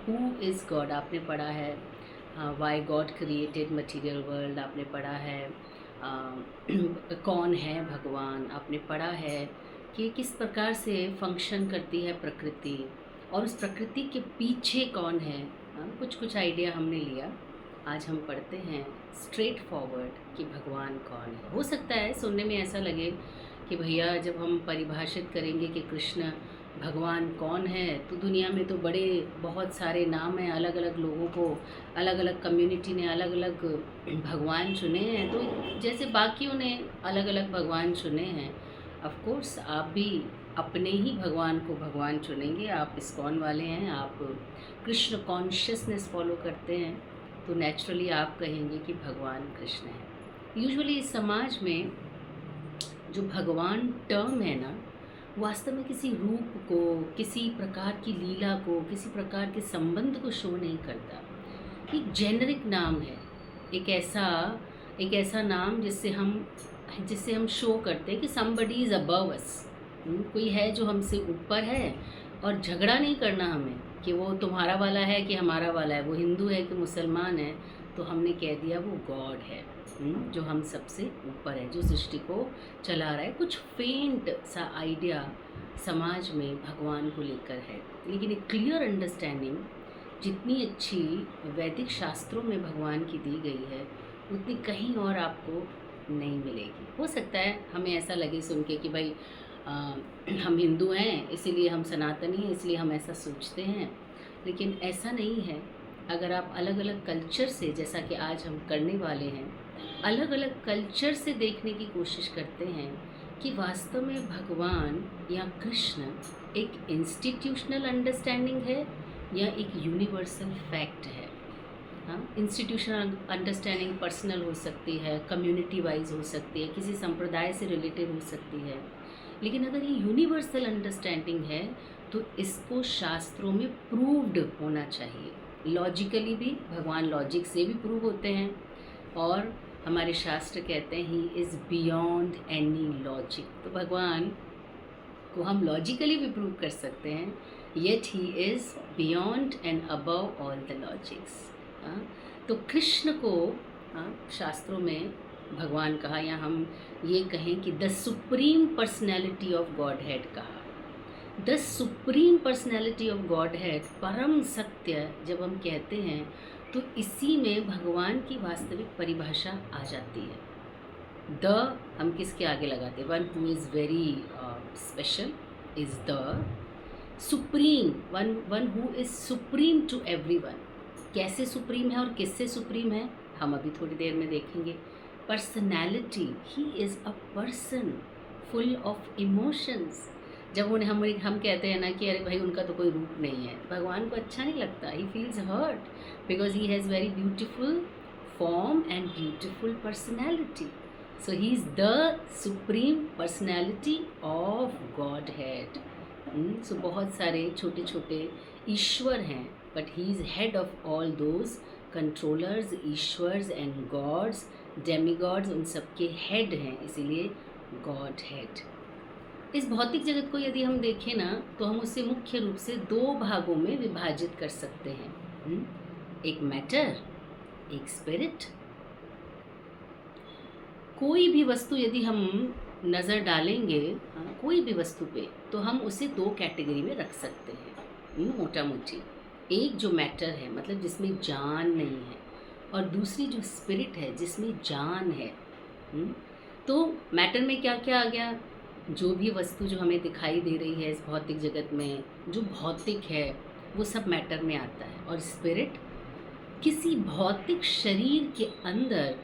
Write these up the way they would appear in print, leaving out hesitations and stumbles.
Who is God आपने पढ़ा है, Y God created material world आपने पढ़ा है, कौन है भगवान आपने पढ़ा है, कि किस प्रकार से फंक्शन करती है प्रकृति और उस प्रकृति के पीछे कौन है। कुछ कुछ आइडिया हमने लिया। आज हम पढ़ते हैं स्ट्रेट फॉरवर्ड कि भगवान कौन है। हो सकता है सुनने में ऐसा लगे कि भैया जब हम परिभाषित करेंगे कि कृष्ण भगवान कौन है तो दुनिया में तो बड़े बहुत सारे नाम हैं, अलग अलग लोगों को, अलग अलग कम्युनिटी ने अलग अलग भगवान चुने हैं, तो जैसे बाकियों ने अलग अलग भगवान चुने हैं, ऑफ कोर्स आप भी अपने ही भगवान को भगवान चुनेंगे। आप इस्कॉन वाले हैं, आप कृष्ण कॉन्शियसनेस फॉलो करते हैं, तो नेचुरली आप कहेंगे कि भगवान कृष्ण है। यूजुअली इस समाज में जो भगवान टर्म है ना, वास्तव में किसी रूप को, किसी प्रकार की लीला को, किसी प्रकार के संबंध को शो नहीं करता। एक जेनरिक नाम है, एक ऐसा नाम जिससे हम शो करते हैं कि somebody इज़ अबव अस। कोई है जो हमसे ऊपर है, और झगड़ा नहीं करना हमें कि वो तुम्हारा वाला है कि हमारा वाला है, वो हिंदू है कि मुसलमान है, तो हमने कह दिया वो गॉड है, जो हम सबसे ऊपर है, जो सृष्टि को चला रहा है। कुछ फेंट सा आइडिया समाज में भगवान को लेकर है, लेकिन एक क्लियर अंडरस्टैंडिंग जितनी अच्छी वैदिक शास्त्रों में भगवान की दी गई है उतनी कहीं और आपको नहीं मिलेगी। हो सकता है हमें ऐसा लगे सुन के कि भाई हम हिंदू हैं इसीलिए हम सनातनी हैं, इसलिए हम ऐसा सोचते हैं, लेकिन ऐसा नहीं है। अगर आप अलग अलग कल्चर से, जैसा कि आज हम करने वाले हैं, अलग अलग कल्चर से देखने की कोशिश करते हैं कि वास्तव में भगवान या कृष्ण एक इंस्टीट्यूशनल अंडरस्टैंडिंग है या एक यूनिवर्सल फैक्ट है। हाँ, इंस्टीट्यूशनल अंडरस्टैंडिंग पर्सनल हो सकती है, कम्युनिटी वाइज हो सकती है, किसी संप्रदाय से रिलेटेड हो सकती है, लेकिन अगर ये यूनिवर्सल अंडरस्टैंडिंग है तो इसको शास्त्रों में प्रूव्ड होना चाहिए। लॉजिकली भी भगवान लॉजिक से भी प्रूव होते हैं, और हमारे शास्त्र कहते हैं he is beyond any logic. तो भगवान को हम लॉजिकली भी प्रूव कर सकते हैं, yet he is beyond and above all the logics. तो कृष्ण को शास्त्रों में भगवान कहा, या हम ये कहें कि the supreme personality of God head कहा। The supreme personality of God head, परम सत्य जब हम कहते हैं तो इसी में भगवान की वास्तविक परिभाषा आ जाती है। द हम किसके आगे लगाते हैं? One who is very special is the supreme, one who is supreme to everyone. कैसे सुप्रीम है और किससे सुप्रीम है हम अभी थोड़ी देर में देखेंगे। Personality, he is a person full of emotions. जब उन्हें हम कहते हैं ना कि अरे भाई उनका तो कोई रूप नहीं है, भगवान को अच्छा नहीं लगता, he feels hurt because he has very beautiful form and beautiful personality. So he is the supreme personality of God head. So बहुत सारे छोटे छोटे ईश्वर हैं, but he is head of all those controllers, ईश्वर्स एंड गॉड्स, डेमीगॉड्स, उन सबके head हैं, इसीलिए गॉड हेड। इस भौतिक जगत को यदि हम देखें ना तो हम उसे मुख्य रूप से दो भागों में विभाजित कर सकते हैं, एक मैटर, एक स्पिरिट। कोई भी वस्तु यदि हम नज़र डालेंगे कोई भी वस्तु पे, तो हम उसे दो कैटेगरी में रख सकते हैं मोटा मोटी। एक जो मैटर है, मतलब जिसमें जान नहीं है, और दूसरी जो स्पिरिट है जिसमें जान है। तो मैटर में क्या क्या आ गया? जो भी वस्तु जो हमें दिखाई दे रही है इस भौतिक जगत में, जो भौतिक है वो सब मैटर में आता है। और स्पिरिट किसी भौतिक शरीर के अंदर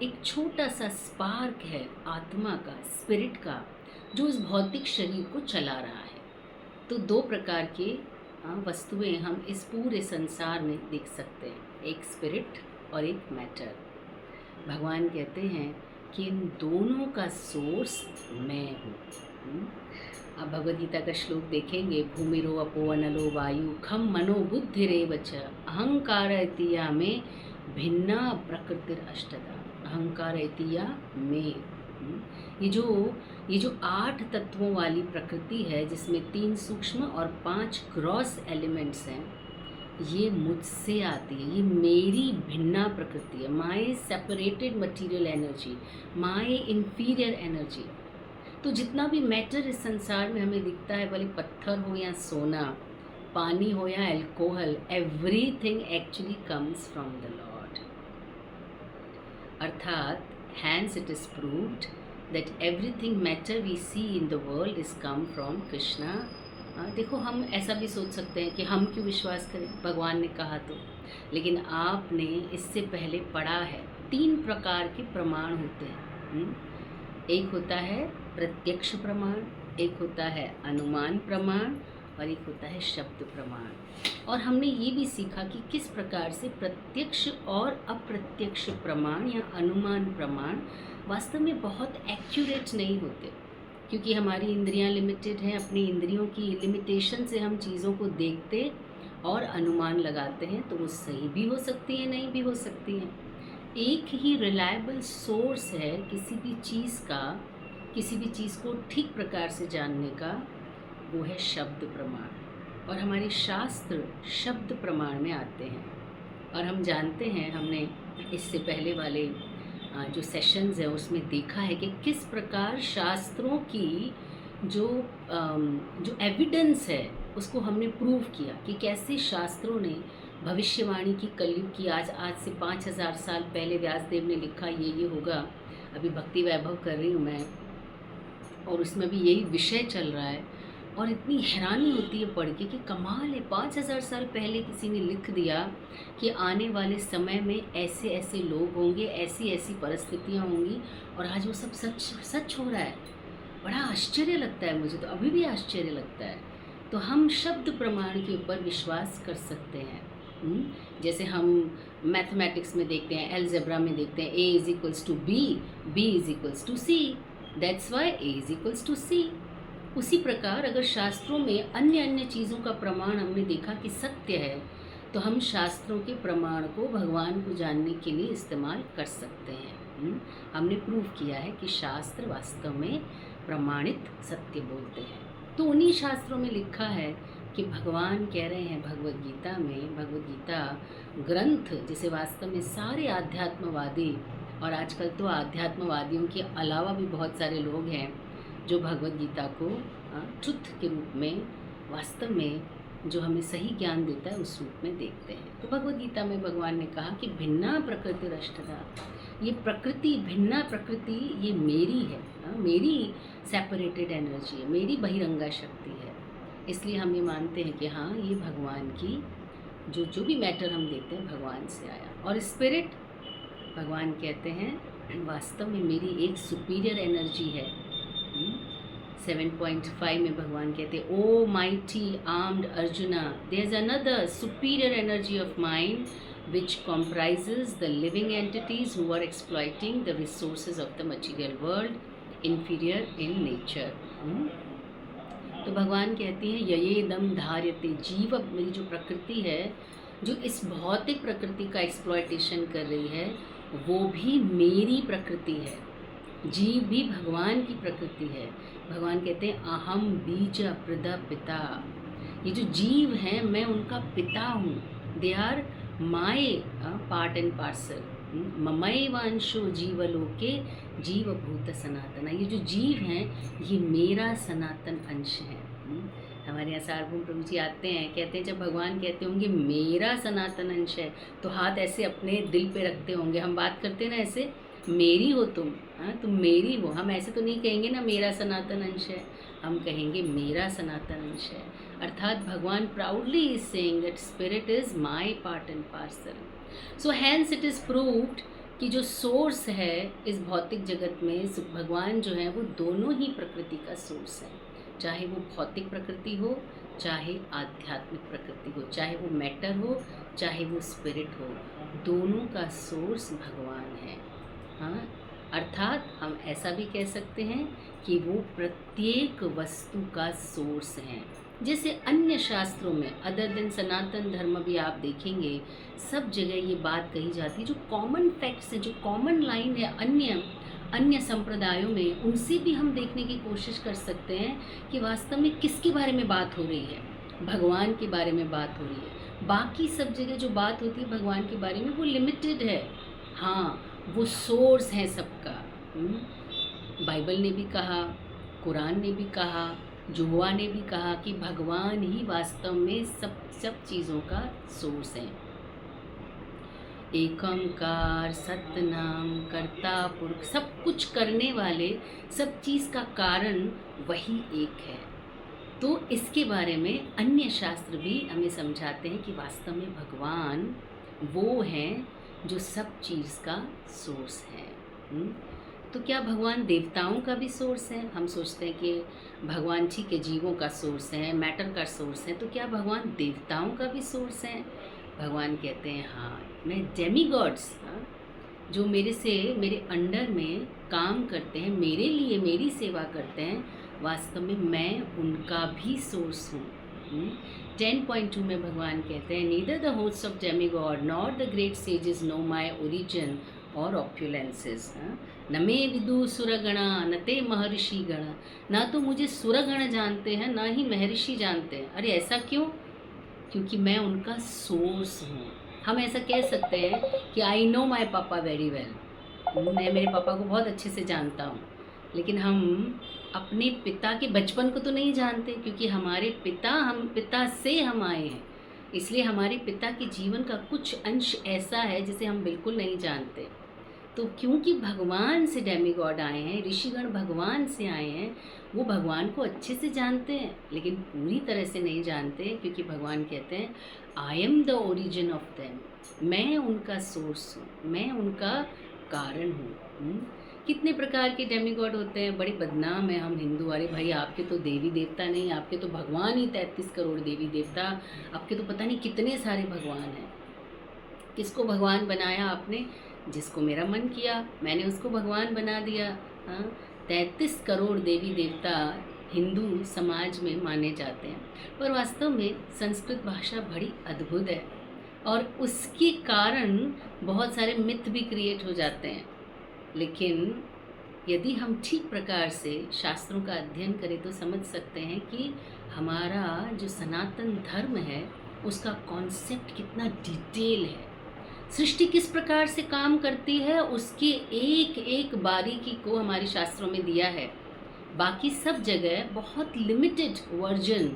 एक छोटा सा स्पार्क है आत्मा का, स्पिरिट का, जो इस भौतिक शरीर को चला रहा है। तो दो प्रकार के वस्तुएं हम इस पूरे संसार में देख सकते हैं, एक स्पिरिट और एक मैटर। भगवान कहते हैं कि इन दोनों का सोर्स मैं हूँ। अब भगवद गीता का श्लोक देखेंगे, भूमिरो अपो अनलो वायु खम मनो बुद्धिरेव च अहंकार इतिया में भिन्ना प्रकृतिर अष्टदा। अहंकार इतिया में ये जो 8 तत्वों वाली प्रकृति है, जिसमें 3 सूक्ष्म और 5 ग्रॉस एलिमेंट्स हैं, ये मुझसे आती है, ये मेरी भिन्ना प्रकृति है, माई सेपरेटेड मटीरियल एनर्जी, माई इंफीरियर एनर्जी। तो जितना भी मैटर इस संसार में हमें दिखता है, भले पत्थर हो या सोना, पानी हो या alcohol, everything actually comes from the lord. अर्थात hence it is proved that everything matter we see in the world is come from Krishna. देखो, हम ऐसा भी सोच सकते हैं कि हम क्यों विश्वास करें, भगवान ने कहा तो। लेकिन आपने इससे पहले पढ़ा है 3 प्रकार के प्रमाण होते हैं। एक होता है प्रत्यक्ष प्रमाण, एक होता है अनुमान प्रमाण, और एक होता है शब्द प्रमाण। और हमने ये भी सीखा कि किस प्रकार से प्रत्यक्ष और अप्रत्यक्ष प्रमाण या अनुमान प्रमाण वास्तव में बहुत एक्यूरेट नहीं होते, क्योंकि हमारी इंद्रियां लिमिटेड हैं। अपनी इंद्रियों की लिमिटेशन से हम चीज़ों को देखते और अनुमान लगाते हैं, तो वो सही भी हो सकती हैं, नहीं भी हो सकती हैं। एक ही रिलायबल सोर्स है किसी भी चीज़ का, किसी भी चीज़ को ठीक प्रकार से जानने का, वो है शब्द प्रमाण। और हमारे शास्त्र शब्द प्रमाण में आते हैं। और हम जानते हैं, हमने इससे पहले वाले जो सेशंस हैं उसमें देखा है कि किस प्रकार शास्त्रों की जो एविडेंस है उसको हमने प्रूव किया कि कैसे शास्त्रों ने भविष्यवाणी की, कलयुग की। आज से 5000 साल पहले व्यासदेव ने लिखा ये होगा। अभी भक्ति वैभव कर रही हूँ मैं, और उसमें भी यही विषय चल रहा है। और इतनी हैरानी होती है पढ़ के कि कमाल है, 5000 साल पहले किसी ने लिख दिया कि आने वाले समय में ऐसे ऐसे लोग होंगे, ऐसी ऐसी परिस्थितियाँ होंगी, और आज वो सब सच हो रहा है। बड़ा आश्चर्य लगता है मुझे, तो अभी भी आश्चर्य लगता है। तो हम शब्द प्रमाण के ऊपर विश्वास कर सकते हैं। जैसे हम मैथमेटिक्स में देखते हैं, एलजेब्रा में देखते हैं, A = B, B = C, that's why A = C। उसी प्रकार अगर शास्त्रों में अन्य अन्य चीज़ों का प्रमाण हमने देखा कि सत्य है, तो हम शास्त्रों के प्रमाण को भगवान को जानने के लिए इस्तेमाल कर सकते हैं। हमने प्रूव किया है कि शास्त्र वास्तव में प्रमाणित सत्य बोलते हैं। तो उन्हीं शास्त्रों में लिखा है कि भगवान कह रहे हैं भगवद गीता में, भगवद गीता ग्रंथ जिसे वास्तव में सारे आध्यात्मवादी, और आजकल तो आध्यात्मवादियों के अलावा भी बहुत सारे लोग हैं जो भगवद गीता को ट्रुथ के रूप में, वास्तव में जो हमें सही ज्ञान देता है उस रूप में देखते हैं। तो भगवद गीता में भगवान ने कहा कि भिन्ना प्रकृति रष्टधा, ये प्रकृति, भिन्ना प्रकृति ये मेरी है, मेरी सेपरेटेड एनर्जी है, मेरी बहिरंगा शक्ति है। इसलिए हम ये मानते हैं कि हाँ, ये भगवान की जो भी मैटर हम देखते हैं भगवान से आया। और स्पिरिट, भगवान कहते हैं वास्तव में मेरी एक सुपीरियर एनर्जी है। 7.5 में भगवान कहते हैं, O mighty armed Arjuna, there is another superior energy of mind which comprises the living entities who are exploiting the resources of the material world, inferior in nature। तो भगवान कहती हैं ययेदम धार्यते जीव, मेरी जो प्रकृति है, जो इस भौतिक प्रकृति का एक्सप्लॉयटेशन कर रही है, वो भी मेरी प्रकृति है। जीव भी भगवान की प्रकृति है। भगवान कहते हैं अहम बीज प्रद पिता, ये जो जीव हैं मैं उनका पिता हूँ। They are my part and parcel, ममय वांशो जीवलोके जीवभूत सनातन। ये जो जीव हैं ये मेरा सनातन अंश है। हमारे यहाँ सार्वभौम प्रभु जी आते हैं, कहते हैं जब भगवान कहते होंगे मेरा सनातन अंश है, तो हाथ ऐसे अपने दिल पे रखते होंगे। हम बात करते हैं ना ऐसे, मेरी हो तुम, तुम मेरी हो। हम ऐसे तो नहीं कहेंगे ना मेरा सनातन अंश है, हम कहेंगे मेरा सनातन अंश है। अर्थात भगवान proudly is saying that spirit is my part and parcel. So hence it is proved कि जो सोर्स है इस भौतिक जगत में, भगवान जो है वो दोनों ही प्रकृति का सोर्स है। चाहे वो भौतिक प्रकृति हो, चाहे आध्यात्मिक प्रकृति हो, चाहे वो मैटर हो, चाहे वो स्पिरिट हो, दोनों का सोर्स भगवान है। हाँ, अर्थात हम ऐसा भी कह सकते हैं कि वो प्रत्येक वस्तु का सोर्स हैं। जैसे अन्य शास्त्रों में अदर देन सनातन धर्म भी आप देखेंगे, सब जगह ये बात कही जाती है, जो कॉमन फैक्ट्स है, जो कॉमन लाइन है अन्य संप्रदायों में, उनसे भी हम देखने की कोशिश कर सकते हैं कि वास्तव में किसके बारे में बात हो रही है। भगवान के बारे में बात हो रही है। बाकी सब जगह जो बात होती है भगवान के बारे में वो लिमिटेड है। हाँ, वो सोर्स है सबका। बाइबल ने भी कहा, कुरान ने भी कहा, यहोवा ने भी कहा कि भगवान ही वास्तव में सब सब चीज़ों का सोर्स है। एकमकार सतनाम कर्ता पुरख, सब कुछ करने वाले, सब चीज़ का कारण वही एक है। तो इसके बारे में अन्य शास्त्र भी हमें समझाते हैं कि वास्तव में भगवान वो हैं जो सब चीज़ का सोर्स है। तो क्या भगवान देवताओं का भी सोर्स है? हम सोचते हैं कि भगवान जी के जीवों का सोर्स है, मैटर का सोर्स है, तो क्या भगवान देवताओं का भी सोर्स है? भगवान कहते हैं हाँ, मैं डेमीगॉड्स, जो मेरे अंडर में काम करते हैं, मेरे लिए मेरी सेवा करते हैं, वास्तव में मैं उनका भी सोर्स हूँ। 10.2 में भगवान कहते हैं neither the host of demigod not the great sages know my origin और ऑप्युलेंसेस। न मे विदु सुरगणा न ते महर्षि गण, ना तो मुझे सुरगण जानते हैं ना ही महर्षि जानते हैं। अरे ऐसा क्यों? क्योंकि मैं उनका सोर्स हूँ। हम ऐसा कह सकते हैं कि आई नो माई पापा वेरी वेल, मैं मेरे पापा को बहुत अच्छे से जानता हूँ, लेकिन हम अपने पिता के बचपन को तो नहीं जानते, क्योंकि हमारे पिता से हम आए हैं, इसलिए हमारे पिता के जीवन का कुछ अंश ऐसा है जिसे हम बिल्कुल नहीं जानते। तो क्योंकि भगवान से डेमीगॉड आए हैं, ऋषिगण भगवान से आए हैं, वो भगवान को अच्छे से जानते हैं, लेकिन पूरी तरह से नहीं जानते, क्योंकि भगवान कहते हैं I am the origin of them, मैं उनका सोर्स हूँ, मैं उनका कारण हूँ। कितने प्रकार के डेमीगॉड होते हैं, बड़े बदनाम है हम हिंदू। अरे भाई आपके तो देवी देवता नहीं, आपके तो भगवान ही 33 करोड़ देवी देवता, आपके तो पता नहीं कितने सारे भगवान हैं। किसको भगवान बनाया आपने? जिसको मेरा मन किया मैंने उसको भगवान बना दिया। हाँ, 33 करोड़ देवी देवता हिंदू समाज में माने जाते हैं, पर वास्तव में संस्कृत भाषा बड़ी अद्भुत है और उसके कारण बहुत सारे मिथ भी क्रिएट हो जाते हैं। लेकिन यदि हम ठीक प्रकार से शास्त्रों का अध्ययन करें तो समझ सकते हैं कि हमारा जो सनातन धर्म है उसका कॉन्सेप्ट कितना डिटेल है, सृष्टि किस प्रकार से काम करती है उसके एक एक बारीकी को हमारे शास्त्रों में दिया है। बाकी सब जगह बहुत लिमिटेड वर्जन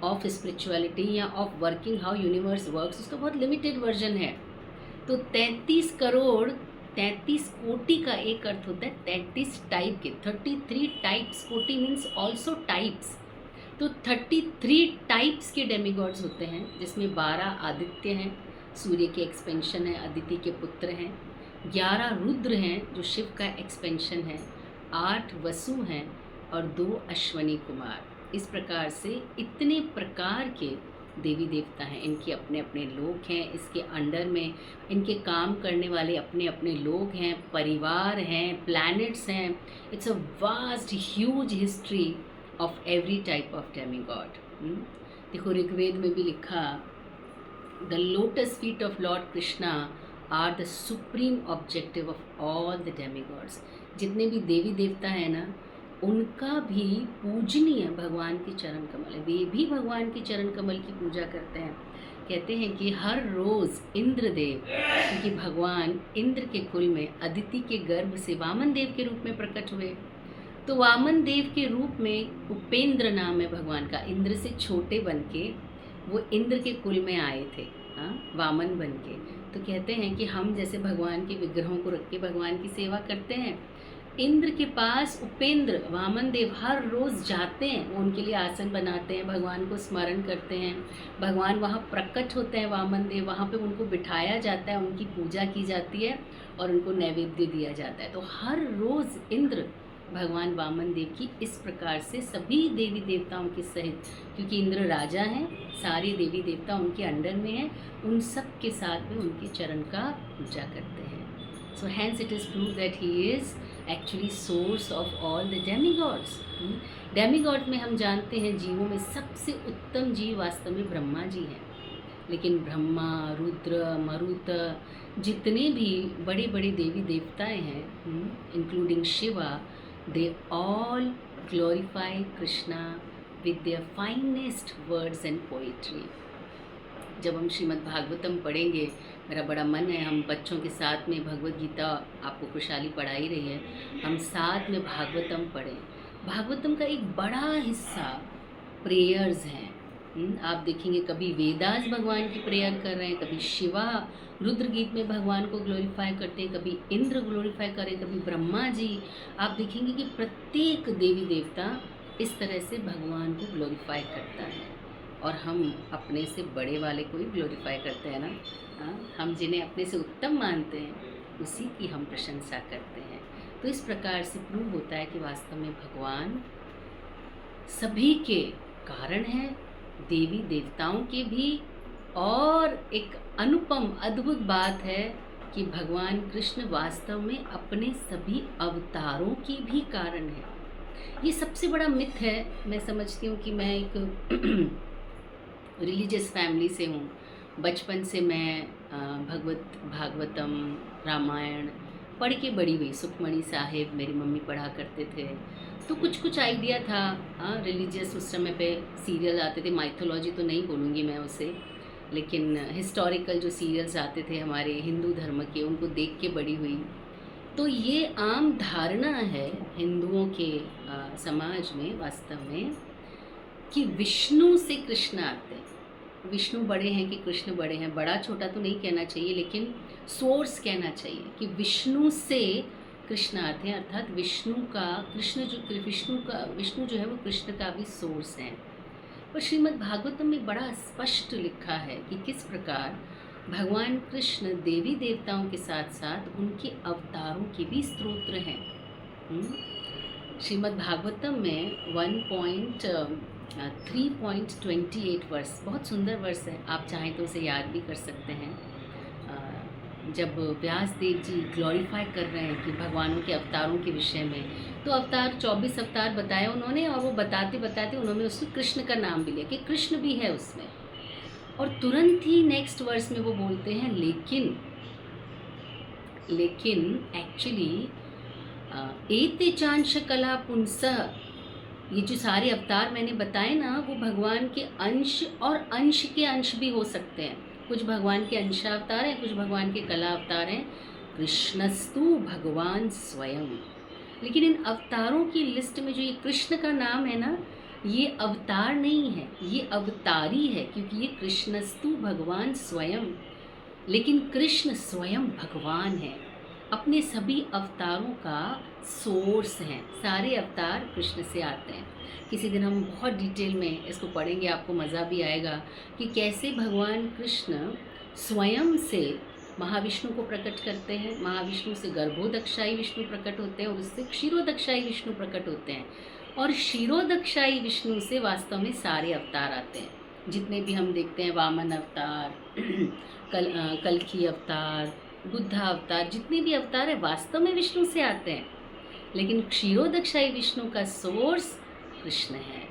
ऑफ स्पिरिचुअलिटी या of working how universe works, उसका बहुत लिमिटेड वर्जन है। तो 33 करोड़ 33 कोटि का एक अर्थ होता है 33 टाइप के, 33 टाइप्स, कोटि मीन्स ऑल्सो टाइप्स। तो 33 टाइप्स के डेमीगॉड्स होते हैं, जिसमें 12 आदित्य हैं, सूर्य के एक्सपेंशन है, अदिति के पुत्र हैं, 11 रुद्र हैं जो शिव का एक्सपेंशन है, 8 वसु हैं और 2 अश्वनी कुमार। इस प्रकार से इतने प्रकार के देवी देवता हैं, इनके अपने अपने लोग हैं, इसके अंडर में इनके काम करने वाले अपने अपने लोग हैं, परिवार हैं, प्लैनेट्स हैं। It's a vast huge history of every type of demigod. देखो ऋग्वेद में भी लिखा, the lotus feet of lord Krishna are the supreme objective of all the demigods. जितने भी देवी देवता हैं ना, उनका भी पूजनीय भगवान की चरण कमल है, वे भी भगवान की चरण कमल की पूजा करते हैं। कहते हैं कि हर रोज़ इंद्रदेव, क्योंकि भगवान इंद्र के कुल में अदिति के गर्भ से वामन देव के रूप में प्रकट हुए, तो वामन देव के रूप में उपेंद्र नाम है भगवान का, इंद्र से छोटे बन के वो इंद्र के कुल में आए थे, हाँ, वामन बन के। तो कहते हैं कि हम जैसे भगवान के विग्रहों को रख के भगवान की सेवा करते हैं, इंद्र के पास उपेंद्र वामन देव हर रोज़ जाते हैं, वो उनके लिए आसन बनाते हैं, भगवान को स्मरण करते हैं, भगवान वहाँ प्रकट होते हैं, वामन देव वहाँ पे उनको बिठाया जाता है, उनकी पूजा की जाती है और उनको नैवेद्य दिया जाता है। तो हर रोज़ इंद्र भगवान वामन देव की इस प्रकार से सभी देवी देवताओं के सहित, क्योंकि इंद्र राजा हैं, सारे देवी देवता उनके अंडर में हैं, उन सब के साथ में उनके चरण का पूजा करते हैं। So hence it is prove that he is actually source of all the demigods. Demigod में हम जानते हैं जीवों में सबसे उत्तम जीव वास्तव में ब्रह्मा जी हैं, लेकिन ब्रह्मा, रुद्र, मरुत, जितने भी बड़े बड़े देवी देवताएं हैं, including Shiva, they all glorify Krishna with their finest words and poetry. जब हम श्रीमद् भागवतम पढ़ेंगे, मेरा बड़ा मन है हम बच्चों के साथ में भगवत गीता, आपको खुशहाली पढ़ा ही रही है, हम साथ में भागवतम पढ़ें। भागवतम का एक बड़ा हिस्सा प्रेयर्स हैं। आप देखेंगे कभी वेदास भगवान की प्रेयर कर रहे हैं, कभी शिवा रुद्र गीत में भगवान को ग्लोरीफाई करते हैं, कभी इंद्र ग्लोरीफाई करें, कभी ब्रह्मा जी। आप देखेंगे कि प्रत्येक देवी देवता इस तरह से भगवान को ग्लोरीफाई करता है, और हम अपने से बड़े वाले को ही ग्लोरीफाई करते हैं ना। हाँ, हम जिन्हें अपने से उत्तम मानते हैं उसी की हम प्रशंसा करते हैं। तो इस प्रकार से प्रूव होता है कि वास्तव में भगवान सभी के कारण हैं, देवी देवताओं के भी। और एक अनुपम अद्भुत बात है कि भगवान कृष्ण वास्तव में अपने सभी अवतारों की भी कारण है। ये सबसे बड़ा मिथ है। मैं समझती हूँ कि मैं एक रिलीजियस फैमिली से हूँ। बचपन से मैं भागवतम, रामायण पढ़ के बड़ी हुई। सुखमणि साहिब मेरी मम्मी पढ़ा करते थे, तो कुछ कुछ आइडिया था। रिलीजियस उस समय पे सीरियल आते थे, माइथोलॉजी तो नहीं बोलूँगी मैं उसे, लेकिन हिस्टोरिकल जो सीरियल्स आते थे हमारे हिंदू धर्म के, उनको देख के बड़ी हुई। तो ये आम धारणा है हिंदुओं के समाज में वास्तव में कि विष्णु से कृष्ण आते हैं। विष्णु बड़े हैं कि कृष्ण बड़े हैं, बड़ा छोटा तो नहीं कहना चाहिए, लेकिन सोर्स कहना चाहिए कि विष्णु से कृष्ण आते हैं, अर्थात विष्णु जो है वो कृष्ण का भी सोर्स है। और श्रीमद् भागवतम में बड़ा स्पष्ट लिखा है कि किस प्रकार भगवान कृष्ण देवी देवताओं के साथ साथ उनके अवतारों के भी स्त्रोत्र हैं। श्रीमद् भागवतम में 3.28 वर्ष, बहुत सुंदर वर्ष है, आप चाहें तो उसे याद भी कर सकते हैं। जब व्यास देव जी ग्लोरीफाई कर रहे हैं कि भगवानों के अवतारों के विषय में, तो 24 अवतार बताए उन्होंने, और वो बताते बताते उन्होंने उसमें कृष्ण का नाम भी लिया कि कृष्ण भी है उसमें। और तुरंत ही नेक्स्ट वर्स में वो बोलते हैं लेकिन एक्चुअली एते चांश कला पुंसः, ये जो सारे अवतार मैंने बताए ना, वो भगवान के अंश और अंश के अंश भी हो सकते हैं। कुछ भगवान के अंशावतार हैं, कुछ भगवान के कला अवतार हैं। कृष्णस्तु भगवान स्वयं। लेकिन इन अवतारों की लिस्ट में जो ये कृष्ण का नाम है ना, ये अवतार नहीं है, ये अवतारी है, क्योंकि ये कृष्णस्तु भगवान स्वयं। लेकिन कृष्ण स्वयं भगवान है, अपने सभी अवतारों का सोर्स हैं। सारे अवतार कृष्ण से आते हैं। किसी दिन हम बहुत डिटेल में इसको पढ़ेंगे, आपको मज़ा भी आएगा कि कैसे भगवान कृष्ण स्वयं से महाविष्णु को प्रकट करते हैं। महाविष्णु से गर्भोदक्षाई विष्णु प्रकट होते हैं, और उससे क्षीरोदक्षाई विष्णु प्रकट होते हैं, और क्षीरोदक्षाई विष्णु से वास्तव में सारे अवतार आते हैं। जितने भी हम देखते हैं, वामन अवतार, कल्कि अवतार, बुद्धा अवतार, जितने भी अवतार है वास्तव में विष्णु से आते हैं। लेकिन क्षीरोदक्षाई विष्णु का सोर्स कृष्ण है,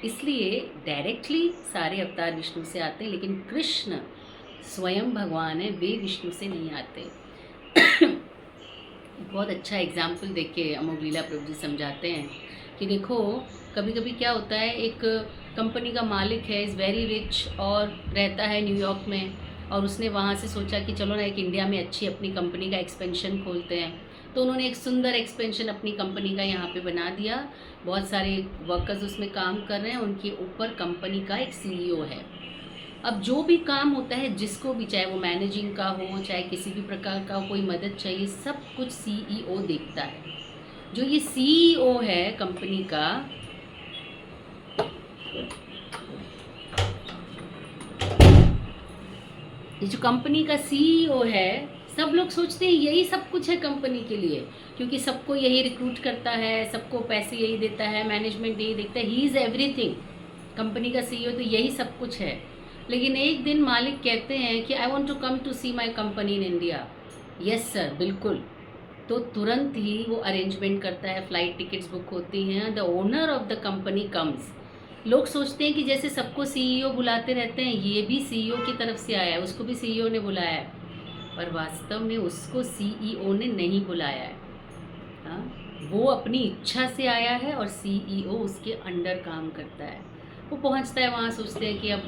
इसलिए डायरेक्टली सारे अवतार विष्णु से आते हैं। लेकिन कृष्ण स्वयं भगवान है, वे विष्णु से नहीं आते। बहुत अच्छा एग्जाम्पल देख के अमोघ लीला प्रभु जी समझाते हैं कि देखो, कभी कभी क्या होता है, एक कंपनी का मालिक है, इज़ वेरी रिच, और रहता है न्यूयॉर्क में, और उसने वहाँ से सोचा कि चलो ना एक इंडिया में अच्छी अपनी कंपनी का एक्सपेंशन खोलते हैं। तो उन्होंने एक सुंदर एक्सपेंशन अपनी कंपनी का यहाँ पे बना दिया। बहुत सारे वर्कर्स उसमें काम कर रहे हैं, उनके ऊपर कंपनी का एक सीईओ है। अब जो भी काम होता है, जिसको भी, चाहे वो मैनेजिंग का हो, चाहे किसी भी प्रकार का कोई मदद चाहिए, सब कुछ सीईओ देखता है। जो ये सीईओ है कंपनी का, ये जो कंपनी का सीईओ है, सब लोग सोचते हैं यही सब कुछ है कंपनी के लिए, क्योंकि सबको यही रिक्रूट करता है, सबको पैसे यही देता है, मैनेजमेंट यही देखता है, ही इज़ एवरीथिंग। कंपनी का सीईओ तो यही सब कुछ है। लेकिन एक दिन मालिक कहते हैं कि I want to come to see my company in India. Yes sir, बिल्कुल। तो तुरंत ही वो अरेंजमेंट करता है, फ़्लाइट टिकट्स बुक होती हैं, the owner of the company comes. लोग सोचते हैं कि जैसे सबको सीईओ बुलाते रहते हैं, ये भी सीईओ की तरफ से आया है, उसको भी सीईओ ने बुलाया है, पर वास्तव में उसको सीईओ ने नहीं बुलाया है। हाँ, वो अपनी इच्छा से आया है और सीईओ उसके अंडर काम करता है। वो पहुंचता है वहाँ, सोचते हैं कि अब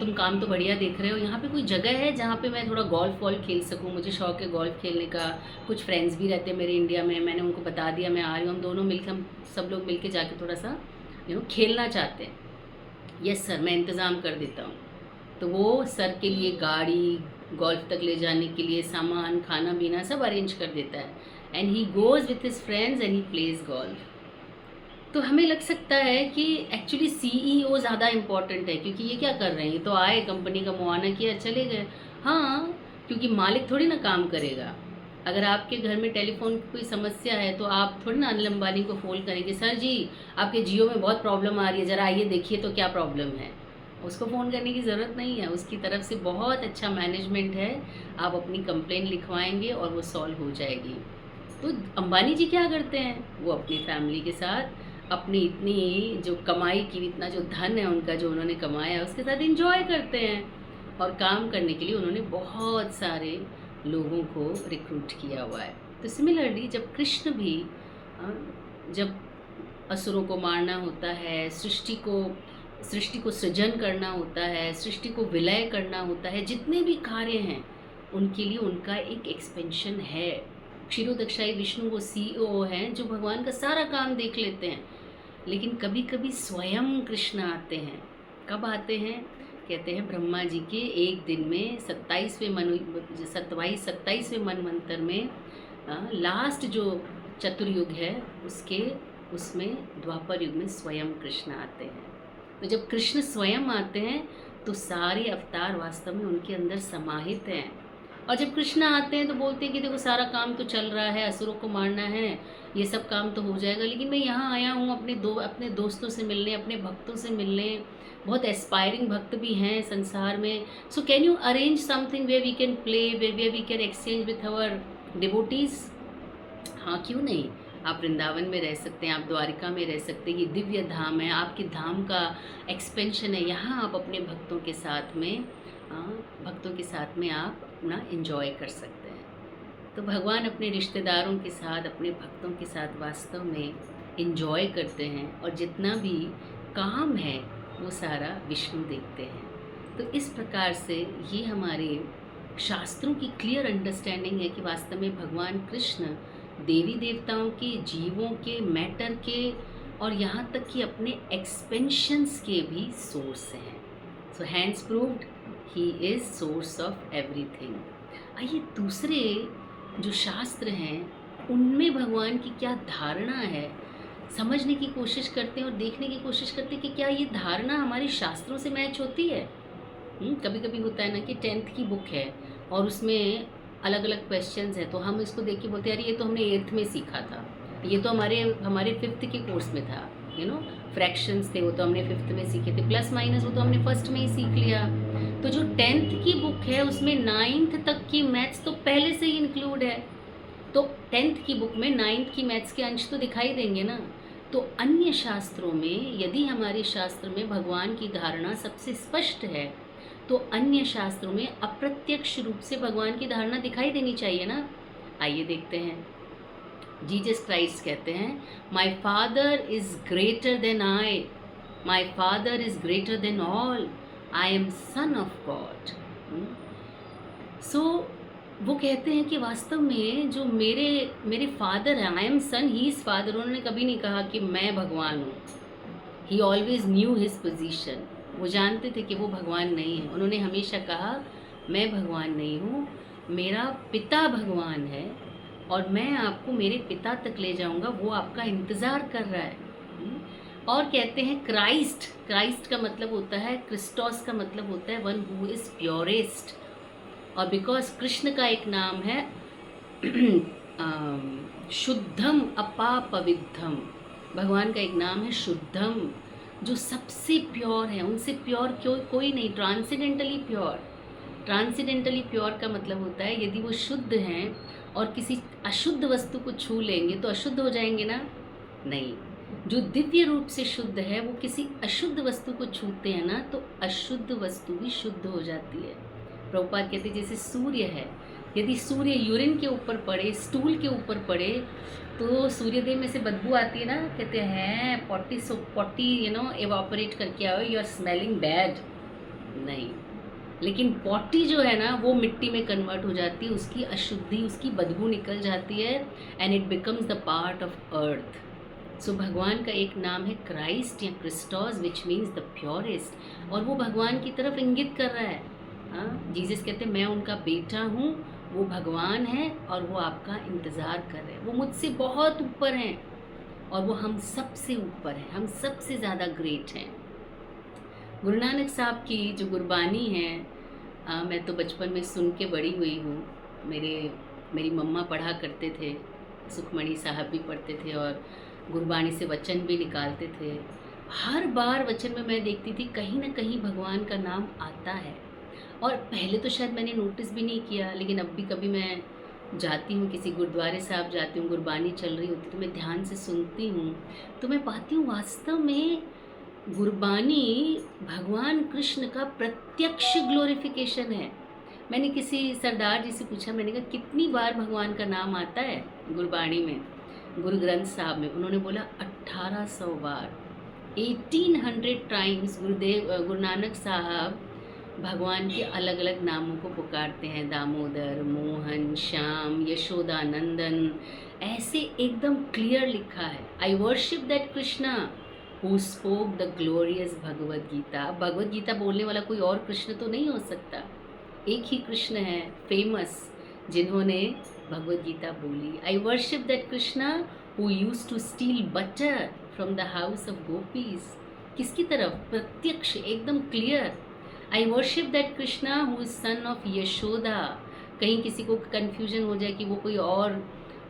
तुम काम तो बढ़िया देख रहे हो, यहाँ पे कोई जगह है जहाँ पे मैं थोड़ा गोल्फ वॉल्फ खेल सकूँ, मुझे शौक है गोल्फ खेलने का। कुछ फ्रेंड्स भी रहते हैं मेरे इंडिया में, मैंने उनको बता दिया मैं आ रही हूँ, हम दोनों मिलकर, हम सब लोग मिलके जाके थोड़ा सा खेलना चाहते हैं। यस सर, मैं इंतज़ाम कर देता हूँ। तो वो सर के लिए गाड़ी, गोल्फ तक ले जाने के लिए सामान, खाना पीना सब अरेंज कर देता है, and he goes with his friends and he plays golf. तो हमें लग सकता है कि एक्चुअली सीईओ ज़्यादा इम्पॉर्टेंट है, क्योंकि ये क्या कर रहे हैं, ये तो आए, कंपनी का मुआयना किया, चले गए। हाँ, क्योंकि मालिक थोड़ी ना काम करेगा। अगर आपके घर में टेलीफोन की कोई समस्या है तो आप थोड़ी ना अनिल अंबानी को फ़ोन करेंगे, सर जी आपके जियो में बहुत प्रॉब्लम आ रही है, ज़रा आइए देखिए तो क्या प्रॉब्लम है। उसको फ़ोन करने की ज़रूरत नहीं है, उसकी तरफ से बहुत अच्छा मैनेजमेंट है, आप अपनी कंप्लेन लिखवाएंगे और वो सॉल्व हो जाएगी। तो अंबानी जी क्या करते हैं, वो अपनी फैमिली के साथ अपनी इतनी जो कमाई की, इतना जो धन है उनका जो उन्होंने कमाया उसके साथ एंजॉय करते हैं, और काम करने के लिए उन्होंने बहुत सारे लोगों को रिक्रूट किया हुआ है। तो सिमिलरली जब कृष्ण भी जब असुरों को मारना होता है, सृष्टि को सृजन करना होता है, सृष्टि को विलय करना होता है, जितने भी कार्य हैं उनके लिए उनका एक एक्सपेंशन है। क्षीरोदक्षाई विष्णु वो सीईओ हैं जो भगवान का सारा काम देख लेते हैं, लेकिन कभी कभी स्वयं कृष्ण आते हैं। कब आते हैं, कहते हैं ब्रह्मा जी के एक दिन में 27वें मनवंतर में, लास्ट जो चतुर्युग है उसमें द्वापर युग में स्वयं कृष्ण आते हैं। तो जब कृष्ण स्वयं आते हैं तो सारे अवतार वास्तव में उनके अंदर समाहित हैं। और जब कृष्ण आते हैं तो बोलते हैं कि देखो सारा काम तो चल रहा है, असुरों को मारना है, ये सब काम तो हो जाएगा, लेकिन मैं यहाँ आया हूँ अपने दोस्तों से मिलने, अपने भक्तों से मिलने। बहुत एस्पायरिंग भक्त भी हैं संसार में। So can you arrange something where we can play, where we can exchange with our devotees. हाँ, क्यों नहीं, आप वृंदावन में रह सकते हैं, आप द्वारिका में रह सकते हैं, ये दिव्य धाम है, आपके धाम का एक्सपेंशन है, यहाँ आप अपने भक्तों के साथ में आप अपना एंजॉय कर सकते हैं। तो भगवान अपने रिश्तेदारों के साथ, अपने भक्तों के साथ वास्तव में एंजॉय करते हैं, और जितना भी काम है वो सारा विष्णु देखते हैं। तो इस प्रकार से ये हमारे शास्त्रों की क्लियर अंडरस्टैंडिंग है कि वास्तव में भगवान कृष्ण देवी देवताओं के, जीवों के, मैटर के, और यहाँ तक कि अपने एक्सपेंशंस के भी सोर्स हैं। So hence proved he is source of everything. आइए दूसरे जो शास्त्र हैं उनमें भगवान की क्या धारणा है, समझने की कोशिश करते हैं और देखने की कोशिश करते हैं कि क्या ये धारणा हमारे शास्त्रों से मैच होती है। कभी कभी होता है ना कि 10th की बुक है और उसमें अलग अलग क्वेश्चंस हैं, तो हम इसको देख के बोलते हैं अरे ये तो हमने 8th में सीखा था, ये तो हमारे 5th के कोर्स में था, फ्रैक्शंस थे वो तो हमने 5th में सीखे थे, प्लस माइनस वो तो हमने 1st में ही सीख लिया। तो जो 10th की बुक है उसमें 9th तक की मैथ्स तो पहले से ही इंक्लूड है, तो 10th की बुक में 9th की मैथ्स के अंश तो दिखाई देंगे ना। तो अन्य शास्त्रों में यदि हमारे शास्त्र में भगवान की धारणा सबसे स्पष्ट है, तो अन्य शास्त्रों में अप्रत्यक्ष रूप से भगवान की धारणा दिखाई देनी चाहिए ना। आइए देखते हैं। जीसस क्राइस्ट कहते हैं, my father is greater than I, my father is greater than all, I am son of God. So वो कहते हैं कि वास्तव में जो मेरे फादर हैं, I am son, he is father, उन्होंने कभी नहीं कहा कि मैं भगवान हूँ। He always knew his position, वो जानते थे कि वो भगवान नहीं है। उन्होंने हमेशा कहा मैं भगवान नहीं हूँ, मेरा पिता भगवान है, और मैं आपको मेरे पिता तक ले जाऊंगा, वो आपका इंतज़ार कर रहा है। और कहते हैं क्राइस्ट का मतलब होता है, क्रिस्टोस का मतलब होता है वन हु इज़ प्योरेस्ट। और बिकॉज कृष्ण का एक नाम है शुद्धम अपापविद्धम, भगवान का एक नाम है शुद्धम, जो सबसे प्योर है, उनसे प्योर कोई नहीं, ट्रांसेंडेंटली प्योर। ट्रांसेंडेंटली प्योर का मतलब होता है यदि वो शुद्ध हैं और किसी अशुद्ध वस्तु को छू लेंगे तो अशुद्ध हो जाएंगे ना, नहीं। जो दिव्य रूप से शुद्ध है वो किसी अशुद्ध वस्तु को छूते हैं ना तो अशुद्ध वस्तु भी शुद्ध हो जाती है। प्रभुपाद कहते हैं जैसे सूर्य है, यदि सूर्य यूरिन के ऊपर पड़े, स्टूल के ऊपर पड़े, तो सूर्यदेव में से बदबू आती है ना, कहते हैं पॉटी एवापोरेट करके आओ, यू आर स्मेलिंग बैड। नहीं, लेकिन पॉटी जो है ना वो मिट्टी में कन्वर्ट हो जाती है, उसकी अशुद्धि, उसकी बदबू निकल जाती है, and it becomes the part of earth. So भगवान का एक नाम है क्राइस्ट या Christos, which means the purest, और वो भगवान की तरफ इंगित कर रहा है। हाँ, जीसस कहते हैं मैं उनका बेटा हूँ, वो भगवान है और वो आपका इंतज़ार कर रहे हैं, वो मुझसे बहुत ऊपर हैं और वो हम सबसे ऊपर हैं, हम सबसे ज़्यादा ग्रेट हैं। गुरु नानक साहब की जो गुरबानी है, मैं तो बचपन में सुन के बड़ी हुई हूँ। मेरी मम्मा पढ़ा करते थे, सुखमणि साहब भी पढ़ते थे और गुरबानी से वचन भी निकालते थे। हर बार वचन में मैं देखती थी कहीं ना कहीं भगवान का नाम आता है, और पहले तो शायद मैंने नोटिस भी नहीं किया, लेकिन अब भी कभी मैं जाती हूँ, किसी गुरुद्वारे साहब जाती हूँ, गुरबानी चल रही होती तो मैं ध्यान से सुनती हूँ, तो मैं पाती हूँ वास्तव में गुरबानी भगवान कृष्ण का प्रत्यक्ष ग्लोरिफिकेशन है। मैंने किसी सरदार जी से पूछा, मैंने कहा कितनी बार भगवान का नाम आता है गुरबानी में, गुरु ग्रंथ साहब में? उन्होंने बोला 1800 बार, 1800 टाइम्स गुरु नानक साहब भगवान के अलग अलग नामों को पुकारते हैं, दामोदर, मोहन, श्याम, यशोदा नंदन, ऐसे एकदम क्लियर लिखा है। I worship that Krishna who spoke the glorious Bhagavad Gita. Bhagavad Gita बोलने वाला कोई और कृष्ण तो नहीं हो सकता, एक ही कृष्ण है फेमस जिन्होंने भगवद गीता बोली। I worship that Krishna who used to steal butter from the house of gopis. किसकी तरफ? प्रत्यक्ष, एकदम clear. I worship that Krishna who is son of Yashoda. कहीं किसी को कन्फ्यूजन हो जाए कि वो कोई और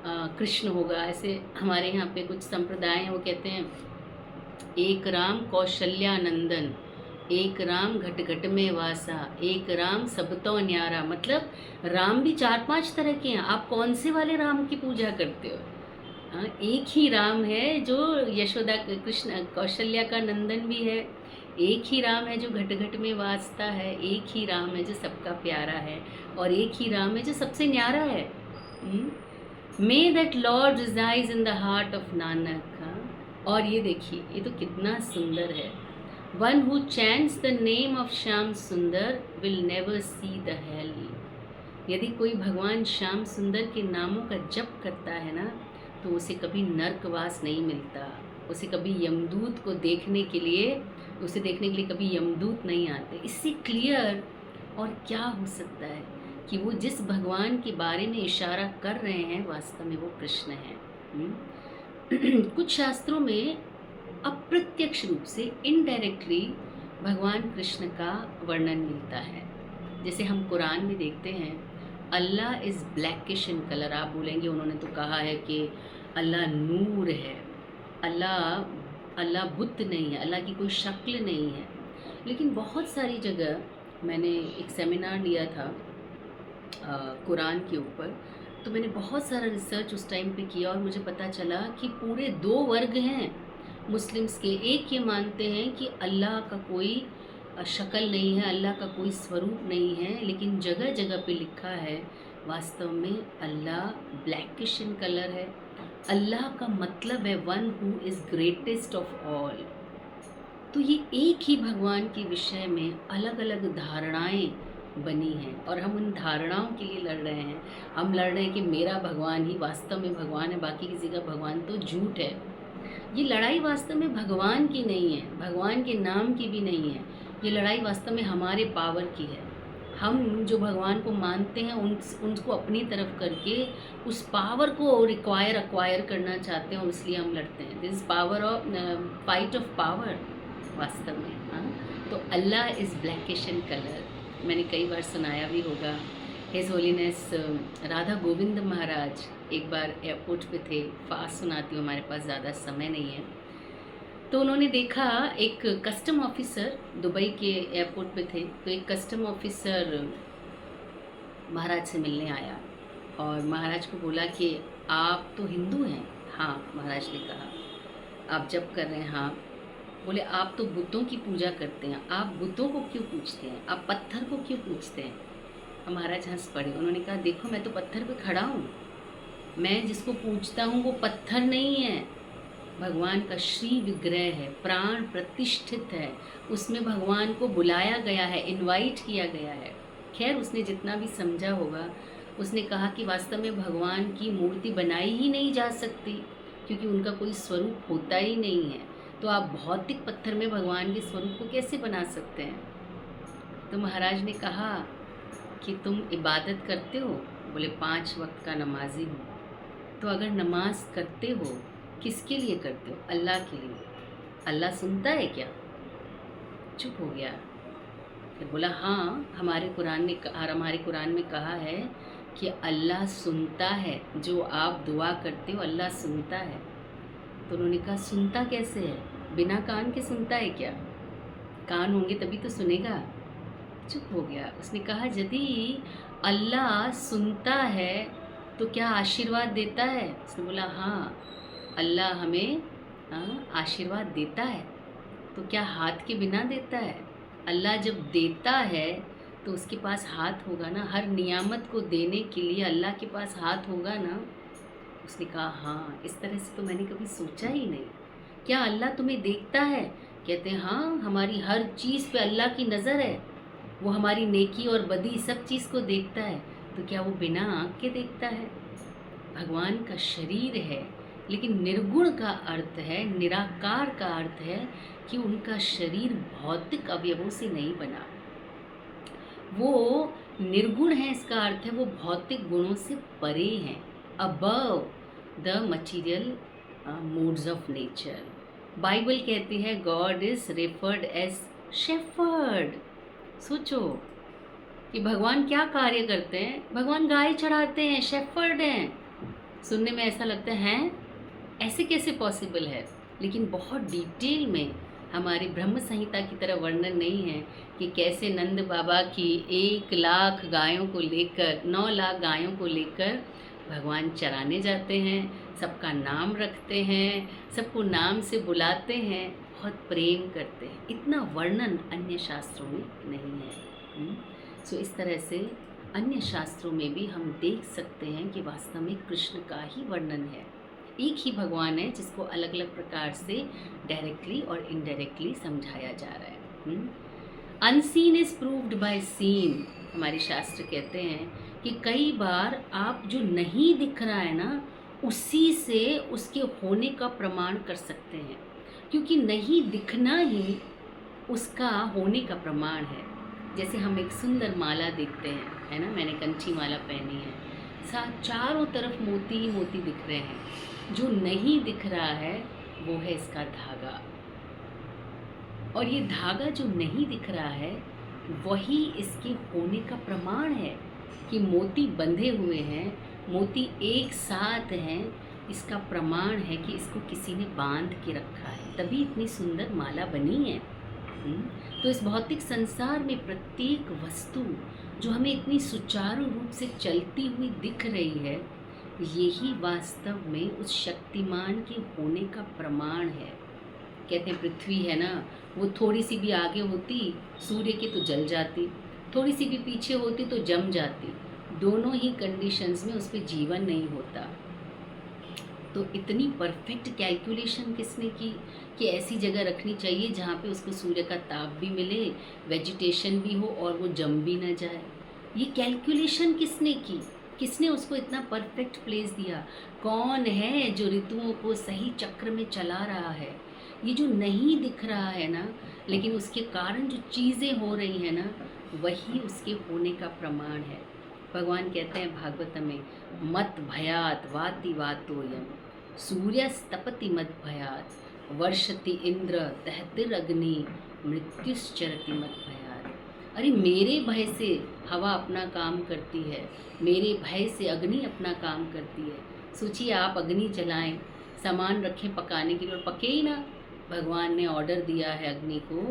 कृष्ण होगा, ऐसे हमारे यहाँ पे कुछ संप्रदाय हैं, वो कहते हैं एक राम कौशल्यानंदन, एक राम घट घट में वासा, एक राम सब तो न्यारा। मतलब राम भी 4-5 तरह के हैं, आप कौन से वाले राम की पूजा करते हो? हाँ, एक ही राम है जो यशोदा कृष्ण कौशल्या का नंदन भी है, एक ही राम है जो घट घट में वासता है, एक ही राम है जो सबका प्यारा है, और एक ही राम है जो सबसे न्यारा है। May that lord reside in the heart of Nanak. और ये देखिए, ये तो कितना सुंदर है। One who chants the name of Shyam Sundar will never see the hell. यदि कोई भगवान श्याम सुंदर के नामों का जप करता है ना, तो उसे कभी नर्कवास नहीं मिलता, उसे कभी यमदूत को देखने के लिए कभी यमदूत नहीं आते। इससे क्लियर और क्या हो सकता है कि वो जिस भगवान के बारे में इशारा कर रहे हैं वास्तव में वो कृष्ण है। कुछ शास्त्रों में अप्रत्यक्ष रूप से इनडायरेक्टली भगवान कृष्ण का वर्णन मिलता है। जैसे हम कुरान में देखते हैं अल्लाह इज़ ब्लैकिश इन कलर। आप बोलेंगे उन्होंने तो कहा है कि अल्लाह नूर है, अल्लाह बुत नहीं है, अल्लाह की कोई शक्ल नहीं है। लेकिन बहुत सारी जगह मैंने एक सेमिनार लिया था कुरान के ऊपर, तो मैंने बहुत सारा रिसर्च उस टाइम पे किया और मुझे पता चला कि पूरे 2 वर्ग हैं मुस्लिम्स के। एक ये मानते हैं कि अल्लाह का कोई शक्ल नहीं है, अल्लाह का कोई स्वरूप नहीं है, लेकिन जगह जगह पे लिखा है वास्तव में अल्लाह ब्लैकिश इन कलर है। अल्लाह का मतलब है one who is greatest of all. तो ये एक ही भगवान के विषय में अलग अलग धारणाएं बनी हैं और हम उन धारणाओं के लिए लड़ रहे हैं। हम लड़ रहे हैं कि मेरा भगवान ही वास्तव में भगवान है, बाकी किसी का भगवान तो झूठ है। ये लड़ाई वास्तव में भगवान की नहीं है, भगवान के नाम की भी नहीं है। ये लड़ाई वास्तव में हमारे पावर की है। हम जो भगवान को मानते हैं उनको अपनी तरफ करके उस पावर को अक्वायर करना चाहते हैं, और इसलिए हम लड़ते हैं। This power of fight of power वास्तव में। हाँ, तो अल्लाह इज़ ब्लैकिश इन कलर, मैंने कई बार सुनाया भी होगा। हिज होलीनेस राधा गोविंद महाराज एक बार एयरपोर्ट पे थे, फास्ट सुनाती हूँ, हमारे पास ज़्यादा समय नहीं है। तो उन्होंने देखा एक कस्टम ऑफिसर, दुबई के एयरपोर्ट पे थे, तो एक कस्टम ऑफिसर महाराज से मिलने आया और महाराज को बोला कि आप तो हिंदू हैं? हाँ, महाराज ने कहा। आप जप कर रहे हैं? हाँ। बोले आप तो बुतों की पूजा करते हैं, आप बुतों को क्यों पूछते हैं, आप पत्थर को क्यों पूछते हैं? महाराज हंस पड़े। उन्होंने कहा देखो मैं तो पत्थर पे खड़ा हूँ, मैं जिसको पूछता हूँ वो पत्थर नहीं है, भगवान का श्री विग्रह है, प्राण प्रतिष्ठित है, उसमें भगवान को बुलाया गया है, इनवाइट किया गया है। खैर उसने जितना भी समझा होगा, उसने कहा कि वास्तव में भगवान की मूर्ति बनाई ही नहीं जा सकती, क्योंकि उनका कोई स्वरूप होता ही नहीं है। तो आप भौतिक पत्थर में भगवान के स्वरूप को कैसे बना सकते हैं? तो महाराज ने कहा कि तुम इबादत करते हो? बोले 5 वक्त का नमाजी हूँ। तो अगर नमाज करते हो, किसके लिए करते हो? अल्लाह के लिए। अल्लाह सुनता है क्या? चुप हो गया। फिर बोला हाँ, हमारे कुरान में कहा है कि अल्लाह सुनता है, जो आप दुआ करते हो अल्लाह सुनता है। तो उन्होंने कहा सुनता कैसे है? बिना कान के सुनता है क्या? कान होंगे तभी तो सुनेगा। चुप हो गया। उसने कहा यदि अल्लाह सुनता है तो क्या आशीर्वाद देता है? उसने बोला हाँ, अल्लाह हमें आशीर्वाद देता है। तो क्या हाथ के बिना देता है? अल्लाह जब देता है तो उसके पास हाथ होगा ना, हर नियामत को देने के लिए अल्लाह के पास हाथ होगा ना। उसने कहा हाँ, इस तरह से तो मैंने कभी सोचा ही नहीं। क्या अल्लाह तुम्हें देखता है? कहते हैं हाँ, हमारी हर चीज़ पे अल्लाह की नज़र है, वो हमारी नेकी और बदी सब चीज़ को देखता है। तो क्या वो बिना आँख के देखता है? भगवान का शरीर है, लेकिन निर्गुण का अर्थ है, निराकार का अर्थ है कि उनका शरीर भौतिक अवयवों से नहीं बना, वो निर्गुण है। इसका अर्थ है वो भौतिक गुणों से परे हैं, above the material modes of nature. Bible कहती है God is referred as shepherd. सोचो कि भगवान क्या कार्य करते हैं। भगवान गाय चढ़ाते हैं, शेफर्ड हैं। सुनने में ऐसा लगता है ऐसे कैसे पॉसिबल है, लेकिन बहुत डिटेल में हमारी ब्रह्म संहिता की तरह वर्णन नहीं है कि कैसे नंद बाबा की 1 लाख गायों को लेकर 9 लाख गायों को लेकर भगवान चराने जाते हैं, सबका नाम रखते हैं, सबको नाम से बुलाते हैं, बहुत प्रेम करते हैं। इतना वर्णन अन्य शास्त्रों में नहीं है। सो इस तरह से अन्य शास्त्रों में भी हम देख सकते हैं कि वास्तव में कृष्ण का ही वर्णन है। एक ही भगवान है जिसको अलग अलग प्रकार से डायरेक्टली और इनडायरेक्टली समझाया जा रहा है। Unseen is proved by seen. हमारे शास्त्र कहते हैं कि कई बार आप जो नहीं दिख रहा है ना, उसी से उसके होने का प्रमाण कर सकते हैं, क्योंकि नहीं दिखना ही उसका होने का प्रमाण है। जैसे हम एक सुंदर माला देखते हैं, है ना, मैंने कंची माला पहनी है, चारों तरफ मोती ही मोती दिख रहे हैं। जो नहीं दिख रहा है वो है इसका धागा, और ये धागा जो नहीं दिख रहा है वही इसके होने का प्रमाण है कि मोती बंधे हुए हैं, मोती एक साथ हैं। इसका प्रमाण है कि इसको किसी ने बांध के रखा है, तभी इतनी सुंदर माला बनी है। तो इस भौतिक संसार में प्रत्येक वस्तु जो हमें इतनी सुचारू रूप से चलती हुई दिख रही है, यही वास्तव में उस शक्तिमान के होने का प्रमाण है। कहते हैं पृथ्वी है ना, वो थोड़ी सी भी आगे होती सूर्य के तो जल जाती, थोड़ी सी भी पीछे होती तो जम जाती। दोनों ही कंडीशंस में उस पर जीवन नहीं होता। तो इतनी परफेक्ट कैलकुलेशन किसने की कि ऐसी जगह रखनी चाहिए जहाँ पे उसको सूर्य का ताप भी मिले, वेजिटेशन भी हो और वो जम भी ना जाए। ये कैलकुलेशन किसने की? किसने उसको इतना परफेक्ट प्लेस दिया? कौन है जो ऋतुओं को सही चक्र में चला रहा है? ये जो नहीं दिख रहा है ना, लेकिन उसके कारण जो चीज़ें हो रही हैं ना, वही उसके होने का प्रमाण है। भगवान कहते हैं भागवत में, मत भयात वाति वातोयम सूर्यस्तपति मत भयात वर्षति इंद्र दहतिरग्नि मृत्युश्चरति मत भयात। अरे मेरे भय से हवा अपना काम करती है, मेरे भय से अग्नि अपना काम करती है। सोचिए आप अग्नि जलाएं, सामान रखें पकाने के लिए और पके ही ना। भगवान ने ऑर्डर दिया है अग्नि को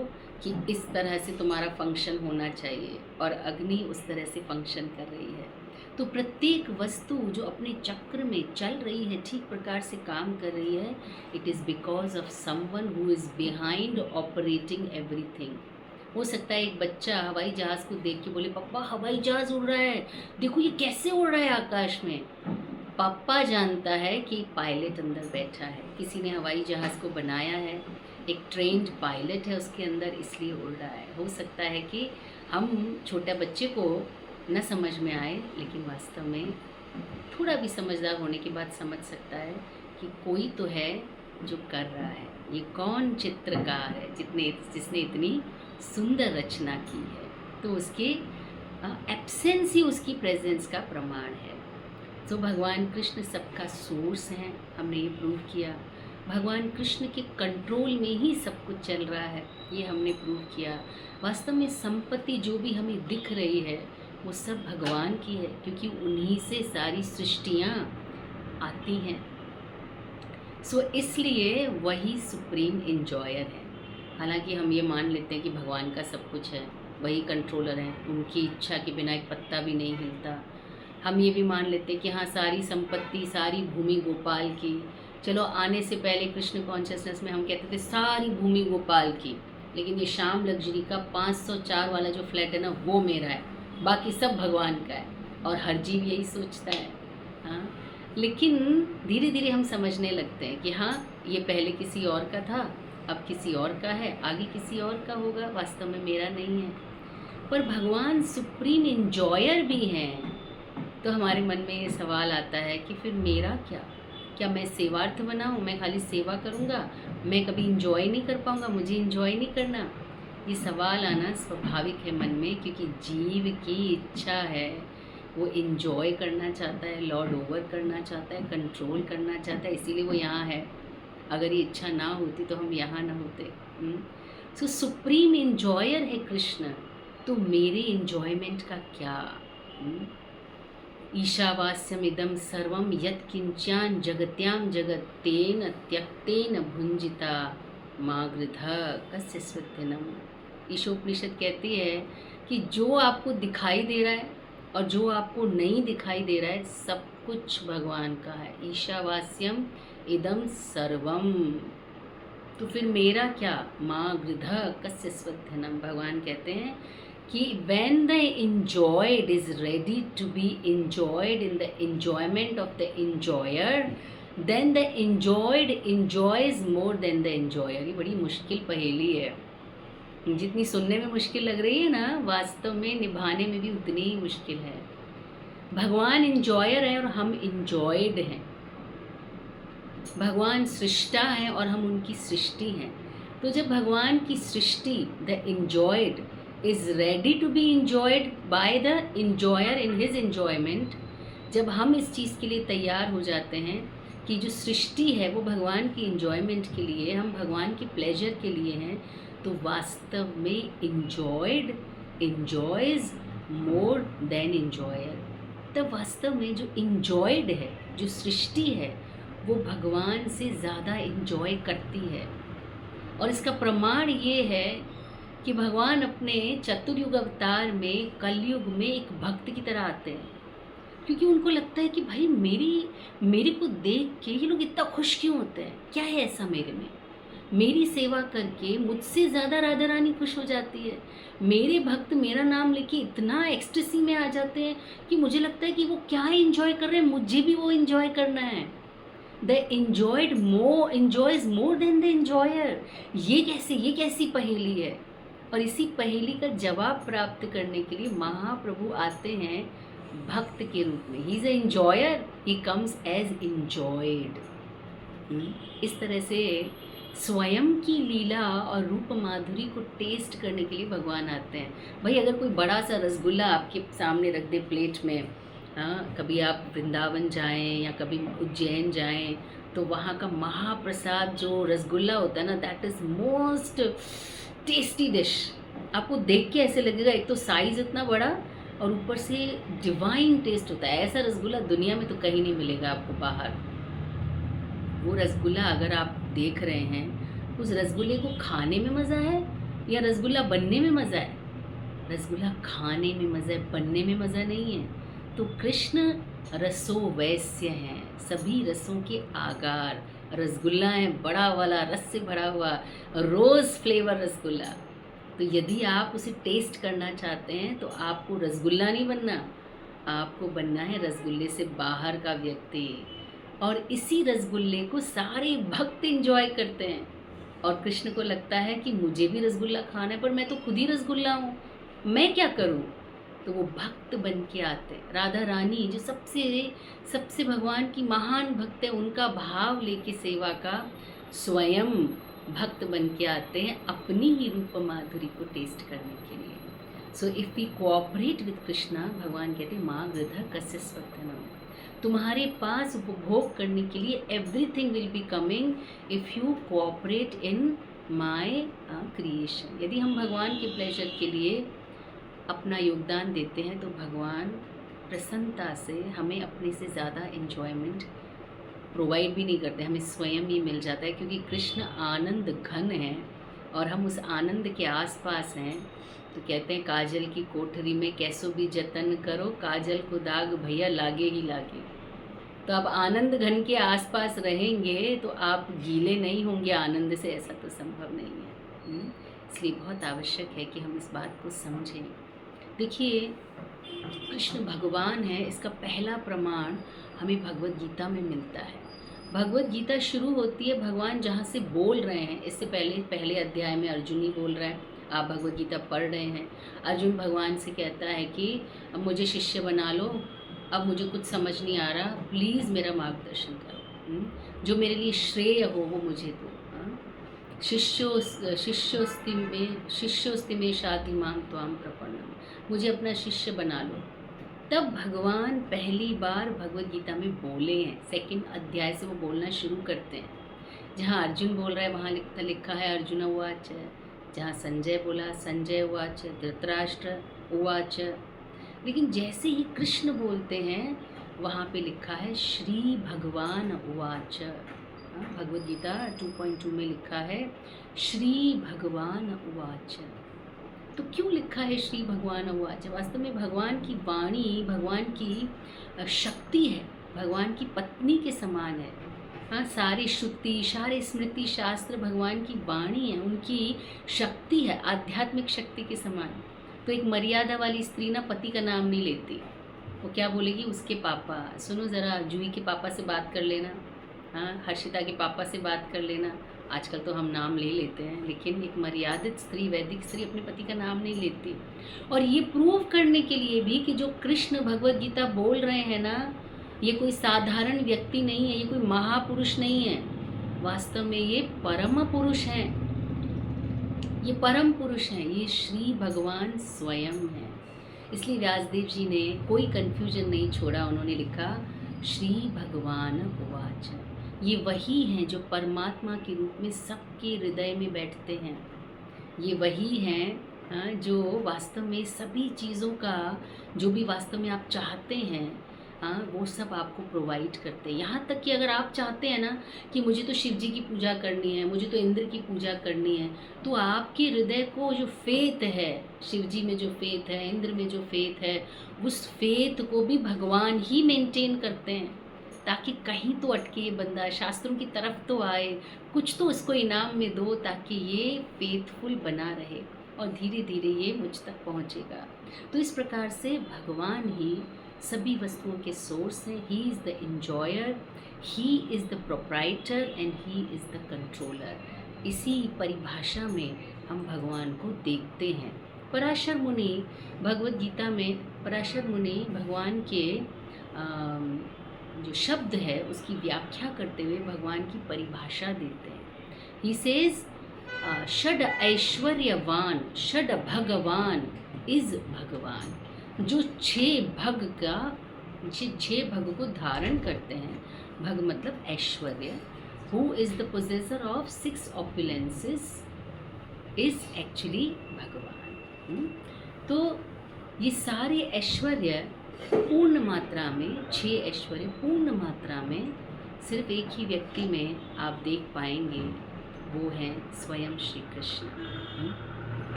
कि इस तरह से तुम्हारा फंक्शन होना चाहिए, और अग्नि उस तरह से फंक्शन कर रही है। तो प्रत्येक वस्तु जो अपने चक्र में चल रही है, ठीक प्रकार से काम कर रही है, it is because of someone who is behind operating everything. हो सकता है एक बच्चा हवाई जहाज़ को देख के बोले पापा हवाई जहाज़ उड़ रहा है, देखो ये कैसे उड़ रहा है आकाश में। पापा जानता है कि पायलट अंदर बैठा है, किसी ने हवाई जहाज़ को बनाया है, एक ट्रेंड पायलट है उसके अंदर, इसलिए उड़ रहा है। हो सकता है कि हम छोटे बच्चे को न समझ में आए, लेकिन वास्तव में थोड़ा भी समझदार होने के बाद समझ सकता है कि कोई तो है जो कर रहा है। ये कौन चित्रकार है जिसने इतनी सुंदर रचना की है, तो उसके एब्सेंस ही उसकी प्रेजेंस का प्रमाण है। तो भगवान कृष्ण सबका सोर्स हैं, हमने ये प्रूव किया। भगवान कृष्ण के कंट्रोल में ही सब कुछ चल रहा है, ये हमने प्रूव किया। वास्तव में संपत्ति जो भी हमें दिख रही है वो सब भगवान की है, क्योंकि उन्हीं से सारी सृष्टियाँ आती हैं। सो इसलिए वही सुप्रीम इंजॉयर है। हालांकि हम ये मान लेते हैं कि भगवान का सब कुछ है, वही कंट्रोलर हैं, उनकी इच्छा के बिना एक पत्ता भी नहीं हिलता। हम ये भी मान लेते हैं कि हाँ सारी संपत्ति सारी भूमि गोपाल की। चलो आने से पहले कृष्ण कॉन्शियसनेस में हम कहते थे सारी भूमि गोपाल की, लेकिन ये श्याम लग्जरी का 504 वाला जो फ्लैट है ना वो मेरा है, बाकी सब भगवान का है। और हर जीव यही सोचता है। हाँ, लेकिन धीरे धीरे हम समझने लगते हैं कि हाँ ये पहले किसी और का था, अब किसी और का है, आगे किसी और का होगा, वास्तव में मेरा नहीं है। पर भगवान सुप्रीम इंजॉयर भी हैं। तो हमारे मन में ये सवाल आता है कि फिर मेरा क्या मैं सेवार्थ बनाऊँ, मैं खाली सेवा करूँगा, मैं कभी इंजॉय नहीं कर पाऊँगा, मुझे इंजॉय नहीं करना। ये सवाल आना स्वाभाविक है मन में, क्योंकि जीव की इच्छा है, वो इंजॉय करना चाहता है, लॉर्ड ओवर करना चाहता है, कंट्रोल करना चाहता है, इसीलिए वो यहाँ है। अगर ये इच्छा ना होती तो हम यहाँ ना होते। सो सुप्रीम इंजॉयर है कृष्ण, तो मेरे इंजॉयमेंट का क्या? ईशावास्यमिदं सर्वं यत्किंचान जगत्याम जगत तेन त्यक्तेन भुंजिता मागृध कस्य स्विद्धिनम। ईशोपनिषद कहती है कि जो आपको दिखाई दे रहा है और जो आपको नहीं दिखाई दे रहा है सब कुछ भगवान का है। ईशावास्यम इदम सर्वम, तो फिर मेरा क्या? माँ गृध कस्य स्विद्धिनम। भगवान कहते हैं कि when the enjoyed is ready to be enjoyed in the enjoyment of the enjoyer, then the enjoyed enjoys more than the enjoyer। ये बड़ी मुश्किल पहेली है, जितनी सुनने में मुश्किल लग रही है ना, वास्तव में निभाने में भी उतनी ही मुश्किल है। भगवान इंजॉयर है और हम इंजॉयड हैं। भगवान सृष्टा है और हम उनकी सृष्टि हैं। तो जब भगवान की सृष्टि the enjoyed is ready to be enjoyed by the enjoyer in his enjoyment, जब हम इस चीज़ के लिए तैयार हो जाते हैं कि जो सृष्टि है वो भगवान की enjoyment के लिए, हम भगवान की pleasure के लिए हैं, तो वास्तव में enjoyed enjoys more than enjoyer। तब वास्तव में जो enjoyed है, जो सृष्टि है, वो भगवान से ज़्यादा enjoy करती है। और इसका प्रमाण ये है कि भगवान अपने चतुर्युग अवतार में कलयुग में एक भक्त की तरह आते हैं, क्योंकि उनको लगता है कि भाई मेरे को देख के ये लोग इतना खुश क्यों होते हैं, क्या है ऐसा मेरे में, मेरी सेवा करके मुझसे ज़्यादा राधा रानी खुश हो जाती है, मेरे भक्त मेरा नाम लेके इतना एक्सटेसी में आ जाते हैं कि मुझे लगता है कि वो क्या इंजॉय कर रहे हैं, मुझे भी वो इंजॉय करना है। The enjoyed enjoys more than the enjoyer. ये कैसी पहेली है? और इसी पहेली का जवाब प्राप्त करने के लिए महाप्रभु आते हैं भक्त के रूप में। He is a enjoyer, he comes as enjoyed. इस तरह से स्वयं की लीला और रूप माधुरी को टेस्ट करने के लिए भगवान आते हैं। भाई अगर कोई बड़ा सा रसगुल्ला आपके सामने रख दे प्लेट में, हाँ, कभी आप वृंदावन जाएं या कभी उज्जैन जाएं, तो वहाँ का महाप्रसाद जो रसगुल्ला होता है ना, that is most tasty dish. आपको देख के ऐसे लगेगा, एक तो साइज़ इतना बड़ा और ऊपर से डिवाइन टेस्ट होता है। ऐसा रसगुल्ला दुनिया में तो कहीं नहीं मिलेगा आपको बाहर। वो रसगुल्ला अगर आप देख रहे हैं, उस रसगुल्ले को खाने में मज़ा है या रसगुल्ला बनने में मज़ा है? रसगुल्ला खाने में मज़ा है, बनने में मज़ा नहीं है। तो कृष्ण रसो वैस्य हैं, सभी रसों के आगार। रसगुल्ला है बड़ा वाला, रस से भरा हुआ रोज़ फ्लेवर रसगुल्ला, तो यदि आप उसे टेस्ट करना चाहते हैं तो आपको रसगुल्ला नहीं बनना, आपको बनना है रसगुल्ले से बाहर का व्यक्ति। और इसी रसगुल्ले को सारे भक्त एंजॉय करते हैं और कृष्ण को लगता है कि मुझे भी रसगुल्ला खाना है, पर मैं तो खुद ही रसगुल्ला हूँ, मैं क्या करूँ। तो वो भक्त बन के आते हैं। राधा रानी जो सबसे सबसे भगवान की महान भक्त है, उनका भाव लेके सेवा का स्वयं भक्त बन के आते हैं अपनी ही रूप माधुरी को टेस्ट करने के लिए। So if we cooperate with Krishna, भगवान कहते हैं माँ गृध कस्य स्वर्धनम, तुम्हारे पास उपभोग करने के लिए everything will be coming if you cooperate in my creation. यदि हम भगवान के प्लेजर के लिए अपना योगदान देते हैं तो भगवान प्रसन्नता से हमें अपने से ज़्यादा एंजॉयमेंट प्रोवाइड भी नहीं करते, हमें स्वयं ही मिल जाता है, क्योंकि कृष्ण आनंद घन है और हम उस आनंद के आसपास हैं। तो कहते हैं काजल की कोठरी में कैसो भी जतन करो, काजल को दाग भैया लागे ही लागे। तो आप आनंद घन के आसपास रहेंगे तो आप गीले नहीं होंगे आनंद से, ऐसा तो संभव नहीं है। इसलिए बहुत आवश्यक है कि हम इस बात को समझें। देखिए, कृष्ण भगवान है, इसका पहला प्रमाण हमें भगवत गीता में मिलता है। भगवत गीता शुरू होती है भगवान जहाँ से बोल रहे हैं। इससे पहले अध्याय में अर्जुन ही बोल रहा है, आप भगवत गीता पढ़ रहे हैं। अर्जुन भगवान से कहता है कि अब मुझे शिष्य बना लो, अब मुझे कुछ समझ नहीं आ रहा, प्लीज़ मेरा मार्गदर्शन करो, जो मेरे लिए श्रेय हो वो मुझे दो। शिष्योस्ति में शाधि मांग त्वाम प्रपन्नम, मुझे अपना शिष्य बना लो। तब भगवान पहली बार भगवत गीता में बोले हैं। सेकंड अध्याय से वो बोलना शुरू करते हैं। जहाँ अर्जुन बोल रहा है वहाँ लिखा है अर्जुन उवाच, जहाँ संजय बोला संजय उवाच, धृतराष्ट्र उवाच। लेकिन जैसे ही कृष्ण बोलते हैं वहाँ पे लिखा है श्री भगवान उवाच। भगवद गीता 2.2 में लिखा है श्री भगवान उवाच। तो क्यों लिखा है श्री भगवान उवाच? वास्तव में भगवान की वाणी भगवान की शक्ति है, भगवान की पत्नी के समान है। हाँ, सारी श्रुति सारे स्मृति शास्त्र भगवान की वाणी है, उनकी शक्ति है, आध्यात्मिक शक्ति के समान। तो एक मर्यादा वाली स्त्री ना पति का नाम नहीं लेती, वो क्या बोलेगी, उसके पापा। सुनो ज़रा, जूही के पापा से बात कर लेना, हाँ, हर्षिता के पापा से बात कर लेना। आजकल तो हम नाम ले लेते हैं, लेकिन एक मर्यादित स्त्री, वैदिक स्त्री अपने पति का नाम नहीं लेती। और ये प्रूव करने के लिए भी कि जो कृष्ण भगवत गीता बोल रहे हैं ना, ये कोई साधारण व्यक्ति नहीं है, ये कोई महापुरुष नहीं है, वास्तव में ये परम पुरुष हैं, ये परम पुरुष हैं, ये श्री भगवान स्वयं है। इसलिए व्यासदेव जी ने कोई कन्फ्यूजन नहीं छोड़ा, उन्होंने लिखा श्री भगवान उवाच। ये वही हैं जो परमात्मा के रूप में सबके हृदय में बैठते हैं, ये वही हैं जो वास्तव में सभी चीज़ों का, जो भी वास्तव में आप चाहते हैं, वो सब आपको प्रोवाइड करते हैं। यहाँ तक कि अगर आप चाहते हैं ना कि मुझे तो शिव जी की पूजा करनी है, मुझे तो इंद्र की पूजा करनी है, तो आपके हृदय को जो फेथ है, शिव जी में जो फेथ है, इंद्र में जो फेथ है, उस फेथ को भी भगवान ही मेंटेन करते हैं, ताकि कहीं तो अटके ये बंदा, शास्त्रों की तरफ तो आए, कुछ तो उसको इनाम में दो, ताकि ये फेथफुल बना रहे और धीरे धीरे ये मुझ तक पहुँचेगा। तो इस प्रकार से भगवान ही सभी वस्तुओं के सोर्स हैं। He is the enjoyer, he is the proprietor and he is the controller. इसी परिभाषा में हम भगवान को देखते हैं। पराशर मुनि भगवत गीता में, पराशर मुनि भगवान के जो शब्द है उसकी व्याख्या करते हुए भगवान की परिभाषा देते हैं। ही सेज षड ऐश्वर्यवान षड भगवान इज भगवान, जो छह भग को धारण करते हैं। भग मतलब ऐश्वर्य। Who is the possessor of 6 opulences is actually भगवान। तो ये सारे ऐश्वर्य पूर्ण मात्रा में, 6 ऐश्वर्य पूर्ण मात्रा में सिर्फ एक ही व्यक्ति में आप देख पाएंगे, वो हैं स्वयं Shri Krishna.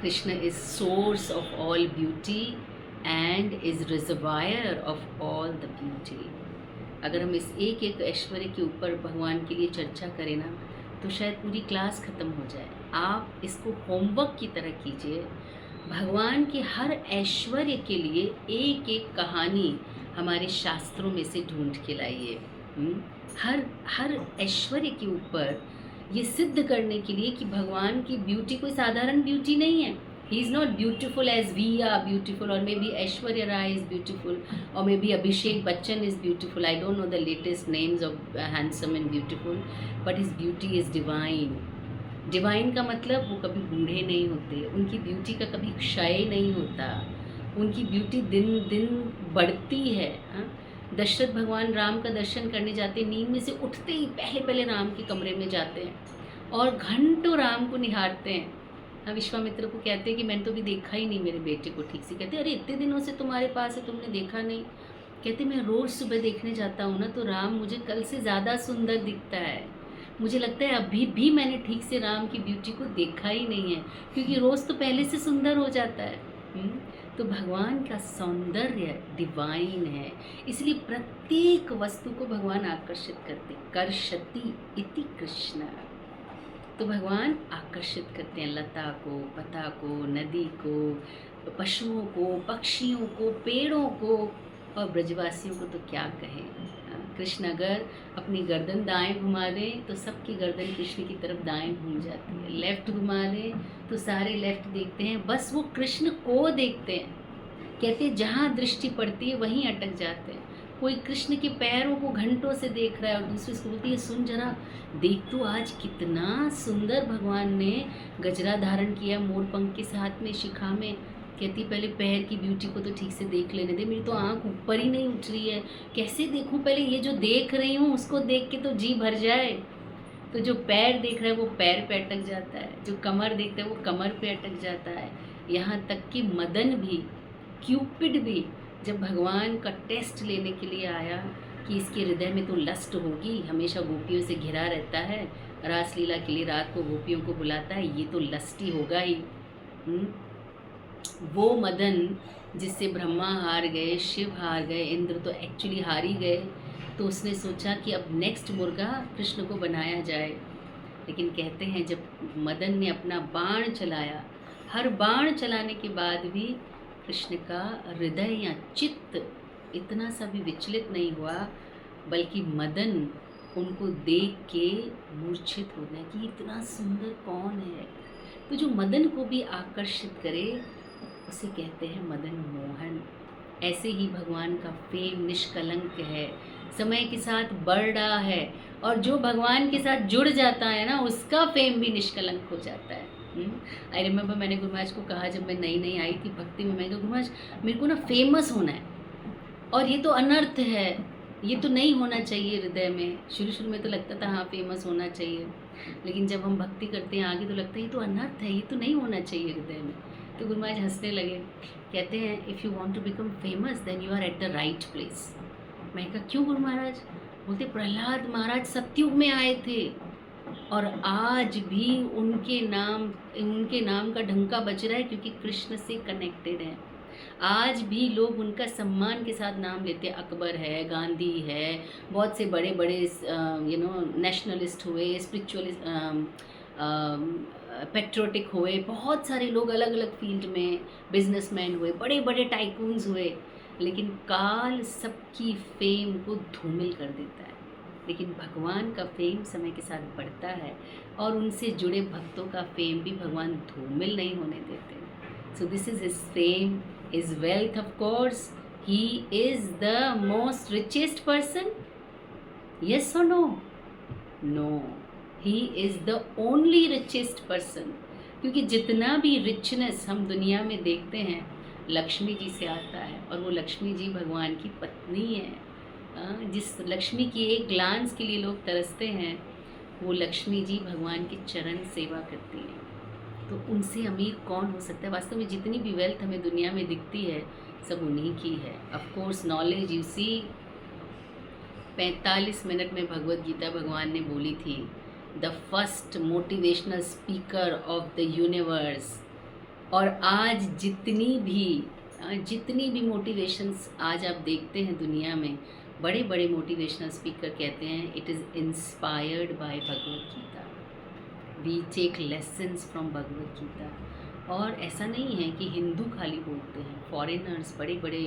Krishna is source of all beauty and is reservoir of all the beauty. अगर हम इस एक एक ऐश्वर्य के ऊपर भगवान के लिए चर्चा करें ना, तो शायद पूरी क्लास ख़त्म हो जाए। आप इसको होमवर्क की तरह कीजिए। भगवान के हर ऐश्वर्य के लिए एक एक कहानी हमारे शास्त्रों में से ढूंढ के लाइए। हर हर ऐश्वर्य के ऊपर ये सिद्ध करने के लिए कि भगवान की ब्यूटी कोई साधारण ब्यूटी नहीं है। He is not beautiful as we are beautiful, और may be Aishwarya Rai is beautiful, और may be Abhishek Bachchan is beautiful. I don't know the latest names of handsome and beautiful, but his beauty is divine. Divine का मतलब वो कभी बूढ़े नहीं होते, उनकी ब्यूटी का कभी क्षय नहीं होता, उनकी ब्यूटी दिन दिन बढ़ती है। हाँ, दशरथ भगवान राम का दर्शन करने जाते, नींद में से उठते ही पहले पहले राम के कमरे में जाते हैं और घंटों राम को निहारते हैं। हाँ, विश्वामित्र को कहते हैं कि मैंने तो भी देखा ही नहीं मेरे बेटे को ठीक से। कहते अरे इतने दिनों से तुम्हारे पास है, तुमने देखा नहीं? कहते मैं रोज़ सुबह देखने जाता हूँ ना, तो राम मुझे कल से ज़्यादा सुंदर दिखता है। मुझे लगता है अभी भी मैंने ठीक से राम की ब्यूटी को देखा ही नहीं है, क्योंकि रोज़ तो पहले से सुंदर हो जाता है। तो भगवान का सौंदर्य डिवाइन है, इसलिए प्रत्येक वस्तु को भगवान आकर्षित करते। कर्षति इति कृष्ण, तो भगवान आकर्षित करते हैं लता को, पता को, नदी को, पशुओं को, पक्षियों को, पेड़ों को, और ब्रजवासियों को तो क्या कहें। कृष्ण अगर अपनी गर्दन दाएं घुमा दें तो सबकी गर्दन कृष्ण की तरफ दाएं घूम जाती है। लेफ्ट घुमा दें तो सारे लेफ्ट देखते हैं, बस वो कृष्ण को देखते हैं। कहते हैं जहाँ दृष्टि पड़ती है वहीं अटक जाते हैं। कोई कृष्ण के पैरों को घंटों से देख रहा है और दूसरे उसको बोलती है सुन जरा, देख तो आज कितना सुंदर भगवान ने गजरा धारण किया मोरपंख के साथ में, शिखा में। कहती पहले पैर की ब्यूटी को तो ठीक से देख लेने दे, मेरी तो आँख ऊपर ही नहीं उठ रही है, कैसे देखूं? पहले ये जो देख रही हूँ उसको देख के तो जी भर जाए। तो जो पैर देख रहा है वो पैर पे अटक जाता है, जो कमर देखता है वो कमर पे अटक जाता है। यहाँ तक कि मदन भी, क्यूपिड भी, जब भगवान का टेस्ट लेने के लिए आया कि इसके हृदय में तो लस्ट होगी, हमेशा गोपियों से घिरा रहता है, रासलीला के लिए रात को गोपियों को बुलाता है, ये तो लस्टी होगा ही। वो मदन जिससे ब्रह्मा हार गए, शिव हार गए, इंद्र तो एक्चुअली हार ही गए। तो उसने सोचा कि अब नेक्स्ट मुर्गा कृष्ण को बनाया जाए। लेकिन कहते हैं जब मदन ने अपना बाण चलाया, हर बाण चलाने के बाद भी कृष्ण का हृदय या चित्त इतना सा भी विचलित नहीं हुआ, बल्कि मदन उनको देख के मूर्छित हो गया कि इतना सुंदर कौन है। तो जो मदन को भी आकर्षित करे उसे कहते हैं मदन मोहन। ऐसे ही भगवान का फेम निष्कलंक है, समय के साथ बढ़ रहा है, और जो भगवान के साथ जुड़ जाता है ना उसका फेम भी निष्कलंक हो जाता है। आई रिमेम्बर मैंने गुरु महाराज को कहा जब मैं नई नई आई थी भक्ति में, मैं कहा गुरु महाराज मेरे को ना फेमस होना है, और ये तो अनर्थ है, ये तो नहीं होना चाहिए हृदय में। शुरू में तो लगता था हाँ फेमस होना चाहिए, लेकिन जब हम भक्ति करते हैं आगे तो लगता है ये तो अनर्थ है, ये तो नहीं होना चाहिए हृदय में। तो गुरु महाराज हंसने लगे, कहते हैं if you want to become famous then you are at the right place. मैं कहा क्यों गुरु महाराज? बोलते प्रहलाद महाराज सतयुग में आए थे और आज भी उनके नाम का डंका बज रहा है, क्योंकि कृष्ण से कनेक्टेड है। आज भी लोग उनका सम्मान के साथ नाम लेते हैं। अकबर है, गांधी है, बहुत से बड़े बड़े नेशनलिस्ट हुए, स्पिरिचुअलिस्ट, पेट्रोटिक हुए, बहुत सारे लोग अलग अलग फील्ड में, बिजनेसमैन हुए, बड़े बड़े टाइकून्स हुए, लेकिन काल सबकी फेम को धूमिल कर देता है। लेकिन भगवान का फेम समय के साथ बढ़ता है, और उनसे जुड़े भक्तों का फेम भी भगवान धूमिल नहीं होने देते। So this is his fame, his wealth. Of course he is the most richest person, yes और no? No, he is the only richest person, क्योंकि जितना भी रिचनेस हम दुनिया में देखते हैं लक्ष्मी जी से आता है, और वो लक्ष्मी जी भगवान की पत्नी है। जिस लक्ष्मी की एक ग्लांस के लिए लोग तरसते हैं, वो लक्ष्मी जी भगवान की चरण सेवा करती हैं। तो उनसे अमीर कौन हो सकता है? वास्तव में जितनी भी वेल्थ हमें दुनिया में दिखती है सब उन्हीं की है। Of course knowledge, you see 45 minute में भगवत गीता भगवान ने बोली थी, the first motivational speaker of the universe. और आज जितनी भी मोटिवेशंस आज आप देखते हैं दुनिया में, बड़े बड़े मोटिवेशनल स्पीकर कहते हैं it is inspired by Bhagavad Gita. We take lessons from Bhagavad Gita. और ऐसा नहीं है कि हिंदू खाली बोलते हैं, फॉरेनर्स, बड़े बड़े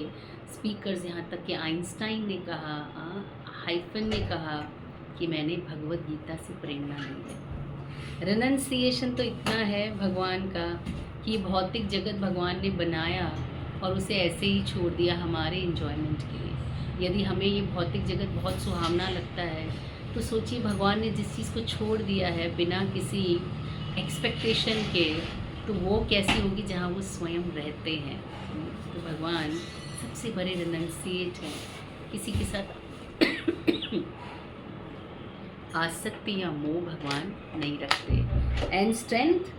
स्पीकर्स, यहाँ तक कि आइंस्टाइन ने कहा, हाइफन ने कहा कि मैंने भगवद गीता से प्रेरणा ली है। रेनन्सिएशन तो इतना है भगवान का कि भौतिक जगत भगवान ने बनाया और उसे ऐसे ही छोड़ दिया हमारे इन्जॉयमेंट के लिए। यदि हमें ये भौतिक जगत बहुत सुहावना लगता है तो सोचिए भगवान ने जिस चीज़ को छोड़ दिया है बिना किसी एक्सपेक्टेशन के, तो वो कैसी होगी जहाँ वो स्वयं रहते हैं। तो भगवान सबसे बड़े रेनन्सिएट हैं, किसी के साथ आसक्ति या मोह भगवान नहीं रखते। एंड स्ट्रेंथ,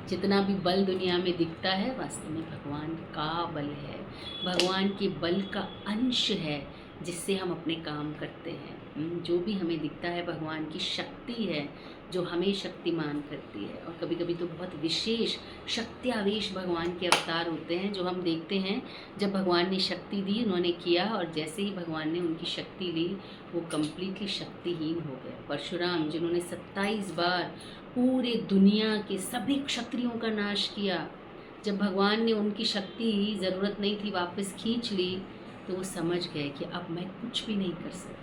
जितना भी बल दुनिया में दिखता है वास्तव में भगवान का बल है, भगवान के बल का अंश है जिससे हम अपने काम करते हैं। जो भी हमें दिखता है भगवान की शक्ति है जो हमें शक्तिमान करती है। और कभी कभी तो बहुत विशेष शक्त्यावेश भगवान के अवतार होते हैं जो हम देखते हैं। जब भगवान ने शक्ति दी, उन्होंने किया, और जैसे ही भगवान ने उनकी शक्ति ली वो कम्प्लीटली शक्तिहीन हो गए। परशुराम, जिन्होंने 27 बार पूरे दुनिया के सभी क्षत्रियों का नाश किया, जब भगवान ने उनकी शक्ति ज़रूरत नहीं थी वापस खींच ली, तो वो समझ गए कि अब मैं कुछ भी नहीं कर सकता।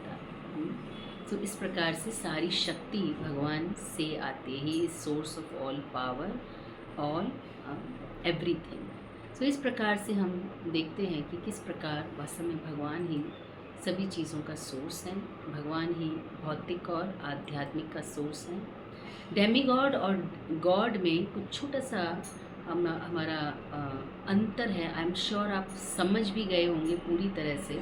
तो इस प्रकार से सारी शक्ति भगवान से आती है। He is source of all power, all everything. तो इस प्रकार से हम देखते हैं कि किस प्रकार वास्तव में भगवान ही सभी चीज़ों का सोर्स है, भगवान ही भौतिक और आध्यात्मिक का सोर्स है। डेमीगॉड और गॉड में कुछ छोटा सा हमारा अंतर है। आई एम श्योर आप समझ भी गए होंगे पूरी तरह से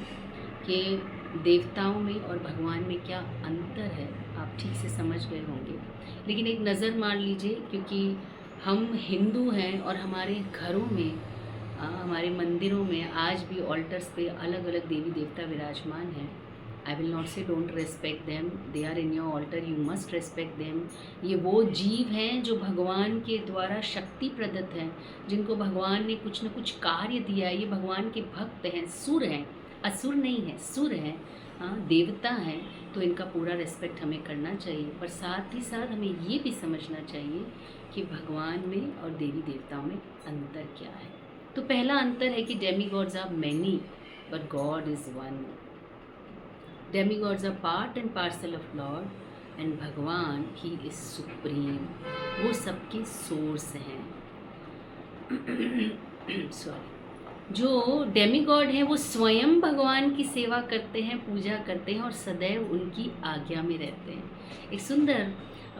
कि देवताओं में और भगवान में क्या अंतर है, आप ठीक से समझ गए होंगे। लेकिन एक नज़र मार लीजिए, क्योंकि हम हिंदू हैं और हमारे घरों में, हमारे मंदिरों में आज भी ऑल्टर्स पे अलग अलग देवी देवता विराजमान हैं। I will not say don't respect them, they are in your altar, you must respect them. ये वो जीव हैं जो भगवान के द्वारा शक्ति प्रदत्त हैं, जिनको भगवान ने कुछ न कुछ कार्य दिया है। ये भगवान के भक्त हैं, सुर हैं, असुर नहीं है, सुर हैं, देवता हैं। तो इनका पूरा रेस्पेक्ट हमें करना चाहिए। पर साथ ही साथ हमें ये भी समझना चाहिए कि भगवान में और देवी देवताओं में अंतर क्या है। तो पहला अंतर है कि demigods are many but God is one. Demigods are part and parcel of lord and भगवान ही इज सुप्रीम, वो सबके सोर्स हैं। सॉरी, जो डेमीगॉड हैं वो स्वयं भगवान की सेवा करते हैं, पूजा करते हैं और सदैव उनकी आज्ञा में रहते हैं। एक सुंदर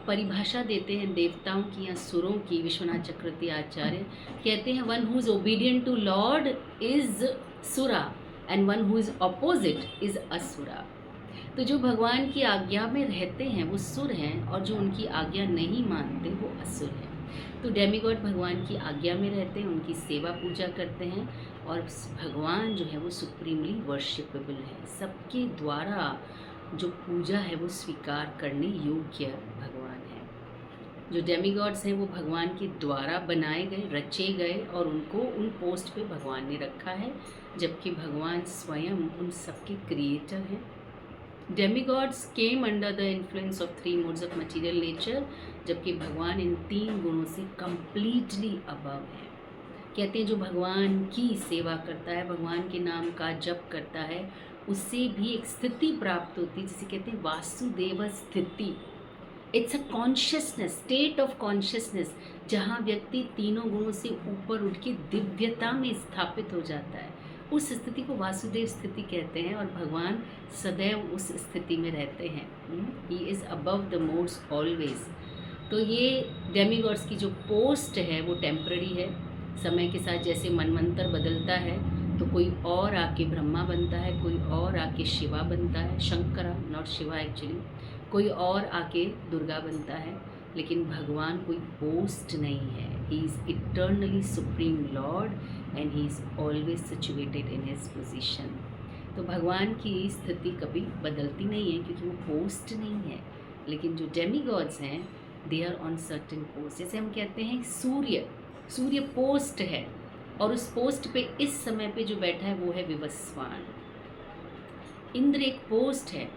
परिभाषा देते हैं देवताओं की या सुरों की विश्वनाथ चक्रवर्ती आचार्य, कहते हैं one who is obedient to lord is sura and one who is opposite is asura. तो जो भगवान की आज्ञा में रहते हैं वो सुर हैं और जो उनकी आज्ञा नहीं मानते वो असुर हैं। तो डेमीगॉड भगवान की आज्ञा में रहते हैं, उनकी सेवा पूजा करते हैं और भगवान जो है वो सुप्रीमली वर्शिपेबल है, सबके द्वारा जो पूजा है वो स्वीकार करने योग्य भगवान है। जो डेमीगॉड्स हैं वो भगवान के द्वारा बनाए गए, रचे गए और उनको उन पोस्ट पे भगवान ने रखा है, जबकि भगवान स्वयं उन सबके क्रिएटर हैं। Demigods came under the influence of 3 modes of material nature, जबकि भगवान इन 3 गुणों से कम्प्लीटली अबव है। कहते हैं जो भगवान की सेवा करता है, भगवान के नाम का जप करता है, उससे भी एक स्थिति प्राप्त होती है जिसे कहते हैं वासुदेव स्थिति। It's a consciousness, state of consciousness, जहाँ व्यक्ति तीनों गुणों से ऊपर उठ के दिव्यता में स्थापित हो जाता है। उस स्थिति को वासुदेव स्थिति कहते हैं और भगवान सदैव उस स्थिति में रहते हैं। He is above the modes always. तो ये डेमीगॉड्स की जो पोस्ट है वो टेम्पररी है। समय के साथ जैसे मनवंतर बदलता है तो कोई और आके ब्रह्मा बनता है, कोई और आके शिवा बनता है, शंकरा नॉट शिवा एक्चुअली, कोई और आके दुर्गा बनता है, लेकिन भगवान कोई पोस्ट नहीं है। He is eternally supreme Lord and he is always situated in his position. तो भगवान की स्थिति कभी बदलती नहीं है क्योंकि वो पोस्ट नहीं है। लेकिन जो डेमीगॉड्स हैं they are on certain post. जैसे हम कहते हैं सूर्य पोस्ट है और उस पोस्ट पे इस समय पे जो बैठा है वो है विवस्वान। इंद्र एक पोस्ट है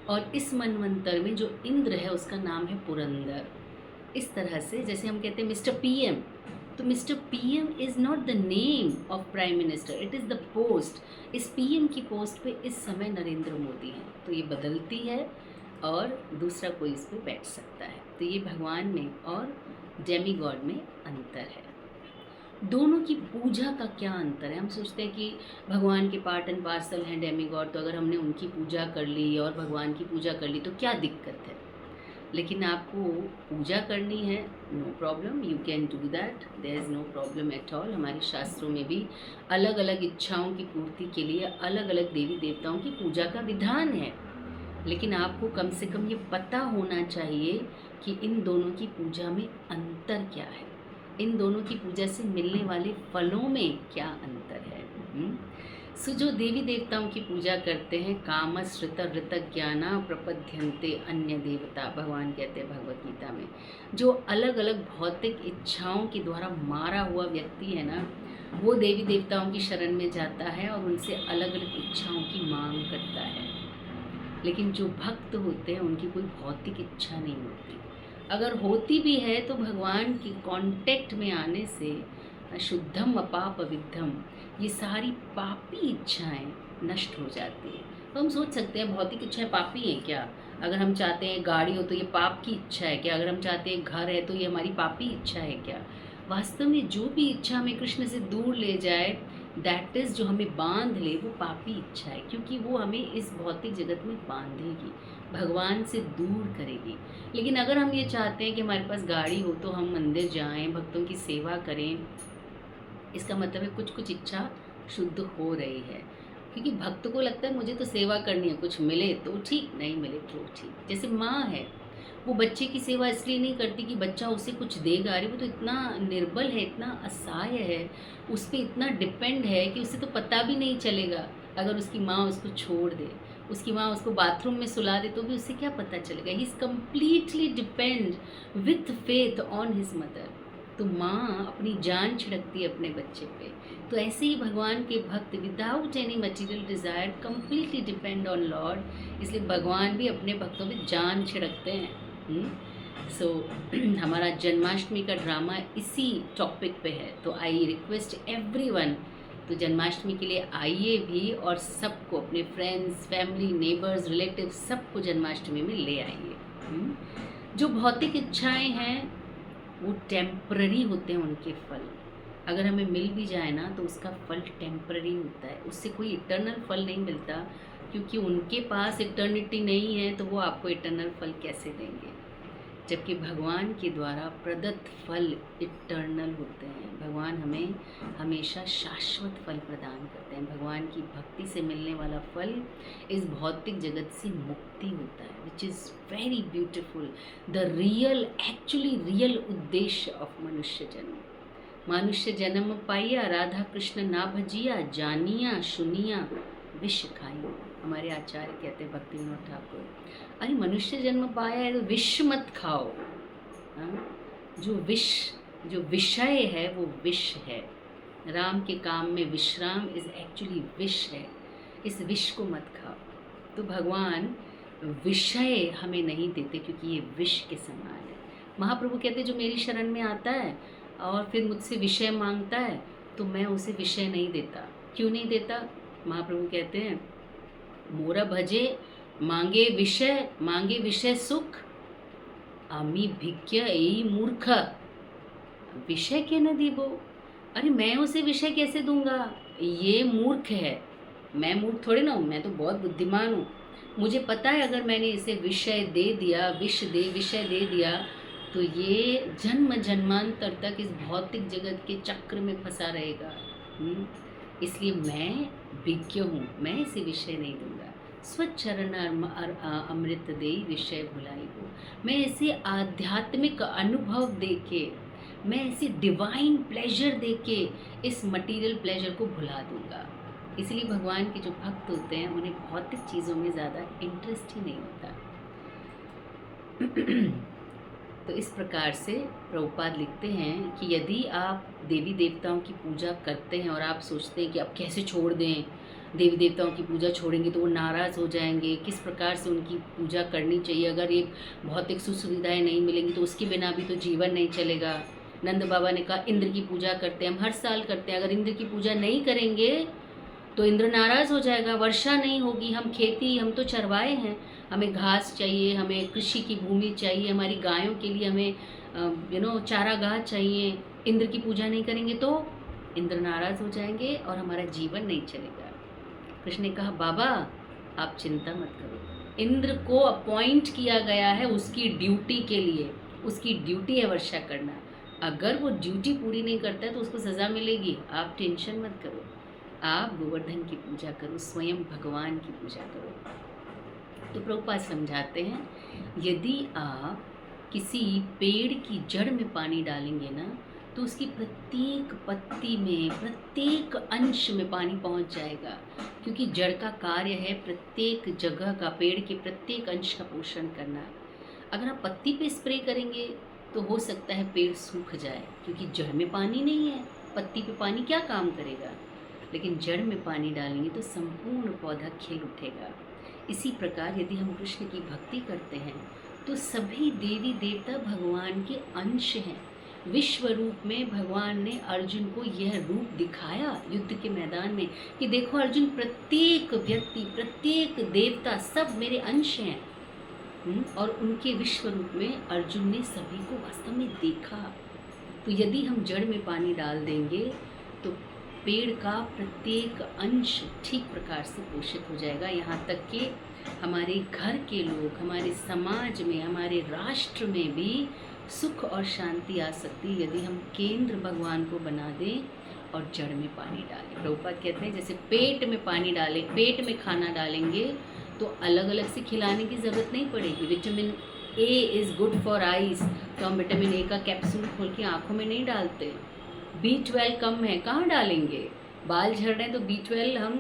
और इस मनवंतर में जो इंद्र है उसका नाम है पुरंदर। इस तरह से जैसे हम कहते हैं मिस्टर पीएम, तो mister PM is not the name of prime minister, it is the post. इस पीएम की पोस्ट पे इस समय नरेंद्र मोदी हैं, तो ये बदलती है और दूसरा कोई इस पर बैठ सकता है। तो ये भगवान में और डेमी गॉड में अंतर है। दोनों की पूजा का क्या अंतर है? हम सोचते हैं कि भगवान के पार्ट एंड पार्सल हैं डेमी गॉड, तो अगर हमने उनकी पूजा कर ली और भगवान की पूजा कर ली तो क्या दिक्कत है? लेकिन आपको पूजा करनी है, no problem, you can do that, there is no problem at all. हमारे शास्त्रों में भी अलग अलग इच्छाओं की पूर्ति के लिए अलग अलग देवी देवताओं की पूजा का विधान है। लेकिन आपको कम से कम ये पता होना चाहिए कि इन दोनों की पूजा में अंतर क्या है, इन दोनों की पूजा से मिलने वाले फलों में क्या अंतर है। सो जो देवी देवताओं की पूजा करते हैं, काम श्रित ऋत ज्ञाना प्रपद्यन्ते अन्य देवता, भगवान कहते हैं भगवत गीता में, जो अलग अलग भौतिक इच्छाओं के द्वारा मारा हुआ व्यक्ति है ना, वो देवी देवताओं की शरण में जाता है और उनसे अलग अलग इच्छाओं की मांग करता है। लेकिन जो भक्त होते हैं उनकी कोई भौतिक इच्छा नहीं होती, अगर होती भी है तो भगवान की कांटेक्ट में आने से शुद्धम अपाप अविद्धम, ये सारी पापी इच्छाएं नष्ट हो जाती है। तो हम सोच सकते हैं भौतिक इच्छाएं पापी हैं क्या? अगर हम चाहते हैं गाड़ी हो तो ये पाप की इच्छा है क्या? अगर हम चाहते हैं घर है तो ये हमारी पापी इच्छा है क्या? वास्तव में जो भी इच्छा हमें कृष्ण से दूर ले जाए, दैट इज़, जो हमें बांध ले, वो पापी इच्छा है, क्योंकि वो हमें इस भौतिक जगत में बांधेगी, भगवान से दूर करेगी। लेकिन अगर हम ये चाहते हैं कि हमारे पास गाड़ी हो तो हम मंदिर जाएं, भक्तों की सेवा करें, इसका मतलब है कुछ कुछ इच्छा शुद्ध हो रही है। क्योंकि भक्त को लगता है मुझे तो सेवा करनी है, कुछ मिले तो ठीक, नहीं मिले तो ठीक। जैसे माँ है, वो बच्चे की सेवा इसलिए नहीं करती कि बच्चा उसे कुछ देगा, अरे वो तो इतना निर्बल है, इतना असहाय है, उस पर इतना डिपेंड है कि उसे तो पता भी नहीं चलेगा। अगर उसकी माँ उसको छोड़ दे, उसकी माँ उसको बाथरूम में सुला दे, तो भी उसे क्या पता चलेगा? He is completely depend with faith on his mother. तो माँ अपनी जान छिड़कती है अपने बच्चे पे। तो ऐसे ही भगवान के भक्त without any material desire completely depend on Lord, इसलिए भगवान भी अपने भक्तों में जान छिड़कते हैं। सो हमारा जन्माष्टमी का ड्रामा इसी टॉपिक पे है, तो आई रिक्वेस्ट एवरीवन, तो जन्माष्टमी के लिए आइए भी और सबको, अपने फ्रेंड्स, फैमिली, नेबर्स, रिलेटिव, सबको जन्माष्टमी में ले आइए। जो भौतिक इच्छाएं हैं वो टेम्पररी होते हैं, उनके फल अगर हमें मिल भी जाए ना तो उसका फल टेम्पररी होता है, उससे कोई इटर्नल फल नहीं मिलता, क्योंकि उनके पास इटर्निटी नहीं है, तो वो आपको इटर्नल फल कैसे देंगे? जबकि भगवान के द्वारा प्रदत्त फल इटर्नल होते हैं। भगवान हमें हमेशा शाश्वत फल प्रदान करते हैं। भगवान की भक्ति से मिलने वाला फल इस भौतिक जगत से मुक्ति होता है, which is very beautiful, the real, actually real उद्देश्य ऑफ मनुष्य जन्म। मनुष्य जन्म पाइया, राधा कृष्ण ना भजिया, जानिया सुनिया विष खाइयो। हमारे आचार्य कहते हैं भक्ति विनोद ठाकुर, अरे मनुष्य जन्म पाया है तो विष मत खाओ। जो विषय है वो विष है। राम के काम में विश्राम इज एक्चुअली विष है, इस विष को मत खाओ। तो भगवान विषय हमें नहीं देते क्योंकि ये विष के समान है। महाप्रभु कहते जो मेरी शरण में आता है और फिर मुझसे विषय मांगता है तो मैं उसे विषय नहीं देता। क्यों नहीं देता? महाप्रभु कहते हैं मोरा भजे मांगे विषय सुख, आमी भिक्य एई मूर्ख, विषय के न दीबो। अरे मैं उसे विषय कैसे दूंगा? ये मूर्ख है। मैं मूर्ख थोड़ी ना हूँ, मैं तो बहुत बुद्धिमान हूँ। मुझे पता है अगर मैंने इसे विषय दे दिया, विषय दे दिया तो ये जन्म जन्मांतर तक इस भौतिक जगत के चक्र में फंसा रहेगा। इसलिए मैं विज्ञ हूँ, मैं इसे विषय नहीं दूंगा। स्वचरण अमृत दे विषय भुलाई हो। मैं इसे आध्यात्मिक अनुभव देके, मैं इसे डिवाइन प्लेजर देके इस मटेरियल प्लेजर को भुला दूंगा। इसलिए भगवान के जो भक्त होते हैं उन्हें भौतिक चीज़ों में ज़्यादा इंटरेस्ट ही नहीं होता। तो इस प्रकार से प्रभुपाद लिखते हैं कि यदि आप देवी देवताओं की पूजा करते हैं और आप सोचते हैं कि अब कैसे छोड़ दें, देवी देवताओं की पूजा छोड़ेंगे तो वो नाराज़ हो जाएंगे, किस प्रकार से उनकी पूजा करनी चाहिए, अगर ये भौतिक सुख सुविधाएँ नहीं मिलेंगी तो उसके बिना भी तो जीवन नहीं चलेगा। नंद बाबा ने कहा इंद्र की पूजा करते हैं, हम हर साल करते हैं, अगर इंद्र की पूजा नहीं करेंगे तो इंद्र नाराज़ हो जाएगा, वर्षा नहीं होगी, हम तो चरवाए हैं, हमें घास चाहिए, हमें कृषि की भूमि चाहिए, हमारी गायों के लिए हमें चारागाह चाहिए। इंद्र की पूजा नहीं करेंगे तो इंद्र नाराज़ हो जाएंगे और हमारा जीवन नहीं चलेगा। कृष्ण ने कहा बाबा आप चिंता मत करो, इंद्र को अपॉइंट किया गया है उसकी ड्यूटी के लिए, उसकी ड्यूटी है वर्षा करना, अगर वो ड्यूटी पूरी नहीं करता है तो उसको सज़ा मिलेगी, आप टेंशन मत करो, आप गोवर्धन की पूजा करो, स्वयं भगवान की पूजा करो। तो प्रभुपाद समझाते हैं यदि आप किसी पेड़ की जड़ में पानी डालेंगे ना तो उसकी प्रत्येक पत्ती में, प्रत्येक अंश में पानी पहुंच जाएगा, क्योंकि जड़ का कार्य है प्रत्येक जगह का, पेड़ के प्रत्येक अंश का पोषण करना। अगर आप पत्ती पे स्प्रे करेंगे तो हो सकता है पेड़ सूख जाए, क्योंकि जड़ में पानी नहीं है, पत्ती पे पानी क्या काम करेगा, लेकिन जड़ में पानी डालेंगे तो संपूर्ण पौधा खिल उठेगा। इसी प्रकार यदि हम कृष्ण की भक्ति करते हैं तो सभी देवी देवता भगवान के अंश हैं। विश्व रूप में भगवान ने अर्जुन को यह रूप दिखाया युद्ध के मैदान में कि देखो अर्जुन, प्रत्येक व्यक्ति, प्रत्येक देवता सब मेरे अंश हैं। और उनके विश्व रूप में अर्जुन ने सभी को वास्तव में देखा। तो यदि हम जड़ में पानी डाल देंगे तो पेड़ का प्रत्येक अंश ठीक प्रकार से पोषित हो जाएगा, यहाँ तक कि हमारे घर के लोग, हमारे समाज में, हमारे राष्ट्र में भी सुख और शांति आ सकती है यदि हम केंद्र भगवान को बना दें और जड़ में पानी डालें। प्रभुपाद कहते हैं जैसे पेट में पानी डालें, पेट में खाना डालेंगे तो अलग अलग से खिलाने की ज़रूरत नहीं पड़ेगी। Vitamin A is good for eyes, तो हम विटामिन ए का कैप्सूल खोल के आँखों में नहीं डालते। B12 कम है, कहाँ डालेंगे, बाल झड़ रहे हैं तो B12 हम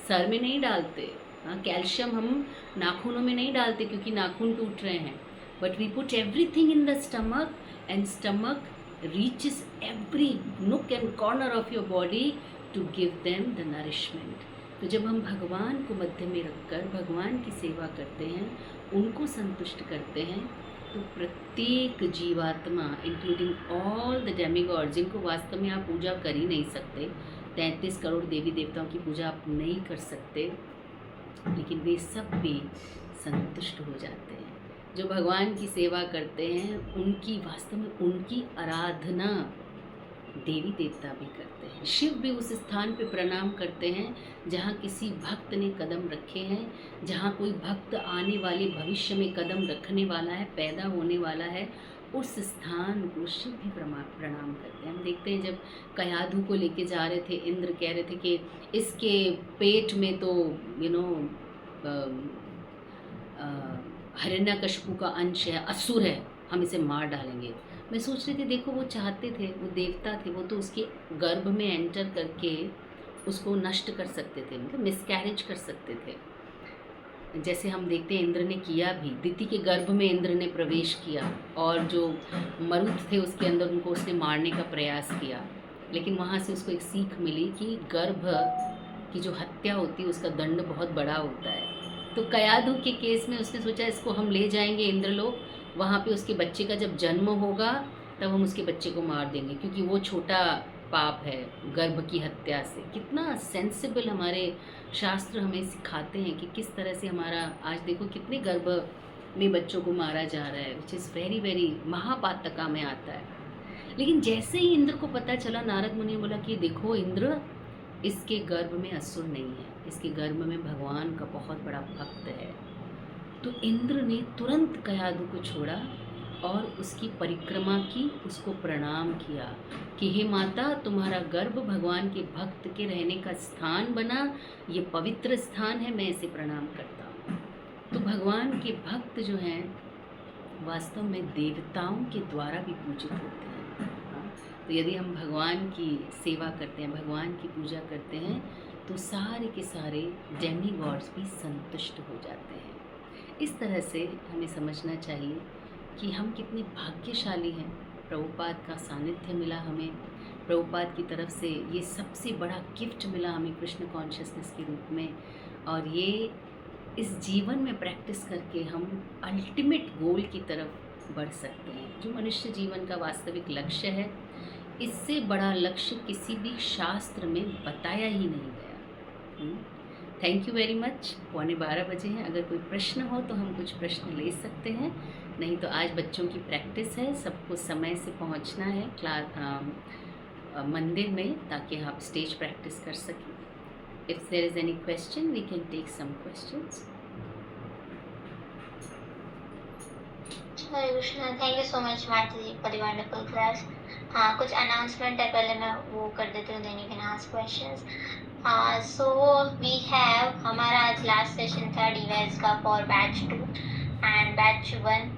सर में नहीं डालते। हाँ, कैल्शियम हम नाखूनों में नहीं डालते क्योंकि नाखून टूट रहे हैं, but we put everything in the stomach and stomach reaches every nook and corner of your body to give them the nourishment. तो जब हम भगवान को मध्य में रखकर भगवान की सेवा करते हैं, उनको संतुष्ट करते हैं, तो प्रत्येक जीवात्मा इंक्लूडिंग ऑल द डेमिगॉड, जिनको वास्तव में आप पूजा कर ही नहीं सकते, 33 करोड़ देवी देवताओं की पूजा आप नहीं कर सकते, लेकिन वे सब भी संतुष्ट हो जाते हैं। जो भगवान की सेवा करते हैं उनकी वास्तव में उनकी आराधना देवी देवता भी करते हैं। शिव भी उस स्थान पे प्रणाम करते हैं जहाँ किसी भक्त ने कदम रखे हैं, जहाँ कोई भक्त आने वाले भविष्य में कदम रखने वाला है, पैदा होने वाला है, उस स्थान को शिव भी प्रणाम करते हैं। हम देखते हैं जब कयाधु को लेके जा रहे थे, इंद्र कह रहे थे कि इसके पेट में तो हिरण्यकशिपु का अंश है, असुर है, हम इसे मार डालेंगे। मैं सोच रही थी देखो वो चाहते थे, वो देवता थे, वो तो उसके गर्भ में एंटर करके उसको नष्ट कर सकते थे, मतलब मिसकैरेज कर सकते थे। जैसे हम देखते हैं इंद्र ने किया भी, दिति के गर्भ में इंद्र ने प्रवेश किया और जो मरुत थे उसके अंदर उनको उसने मारने का प्रयास किया, लेकिन वहाँ से उसको एक सीख मिली कि गर्भ की जो हत्या होती है उसका दंड बहुत बड़ा होता है। तो कयाधु के केस में उसने सोचा इसको हम ले जाएंगे इंद्रलोक, वहाँ पे उसके बच्चे का जब जन्म होगा तब हम उसके बच्चे को मार देंगे, क्योंकि वो छोटा पाप है गर्भ की हत्या से। कितना सेंसिबल हमारे शास्त्र हमें सिखाते हैं कि किस तरह से हमारा, आज देखो कितने गर्भ में बच्चों को मारा जा रहा है, विच इज़ वेरी वेरी महापातका में आता है। लेकिन जैसे ही इंद्र को पता चला, नारद मुनि बोला कि देखो इंद्र, इसके गर्भ में असुर नहीं है, इसके गर्भ में भगवान का बहुत बड़ा भक्त है। तो इंद्र ने तुरंत कयाधु को छोड़ा और उसकी परिक्रमा की, उसको प्रणाम किया कि हे माता, तुम्हारा गर्भ भगवान के भक्त के रहने का स्थान बना, ये पवित्र स्थान है, मैं इसे प्रणाम करता हूँ। तो भगवान के भक्त जो हैं वास्तव में देवताओं के द्वारा भी पूजित होते हैं। तो यदि हम भगवान की सेवा करते हैं, भगवान की पूजा करते हैं, तो सारे के सारे डेमीगॉड्स भी संतुष्ट हो जाते हैं। इस तरह से हमें समझना चाहिए कि हम कितने भाग्यशाली हैं, प्रभुपाद का सानिध्य मिला हमें, प्रभुपाद की तरफ से ये सबसे बड़ा गिफ्ट मिला हमें कृष्ण कॉन्शियसनेस के रूप में। और ये इस जीवन में प्रैक्टिस करके हम अल्टीमेट गोल की तरफ बढ़ सकते हैं, जो मनुष्य जीवन का वास्तविक लक्ष्य है। इससे बड़ा लक्ष्य किसी भी शास्त्र में बताया ही नहीं गया। Thank you very much. 11:15 बजे हैं, अगर कोई प्रश्न हो तो हम कुछ प्रश्न ले सकते हैं, नहीं तो आज बच्चों की प्रैक्टिस है, सबको समय से पहुंचना है मंदिर में, ताकि आप स्टेज प्रैक्टिस कर सकें। If there is any question we can take some questions. Hare Krishna, thank you so much Marti ji for the wonderful class. हाँ, कुछ अनाउंसमेंट है, पहले मैं वो कर देती हूँ, then you can ask questions. So we have, हमारा आज लास्ट सेशन था डिवाइस का फॉर बैच 2 एंड बैच 1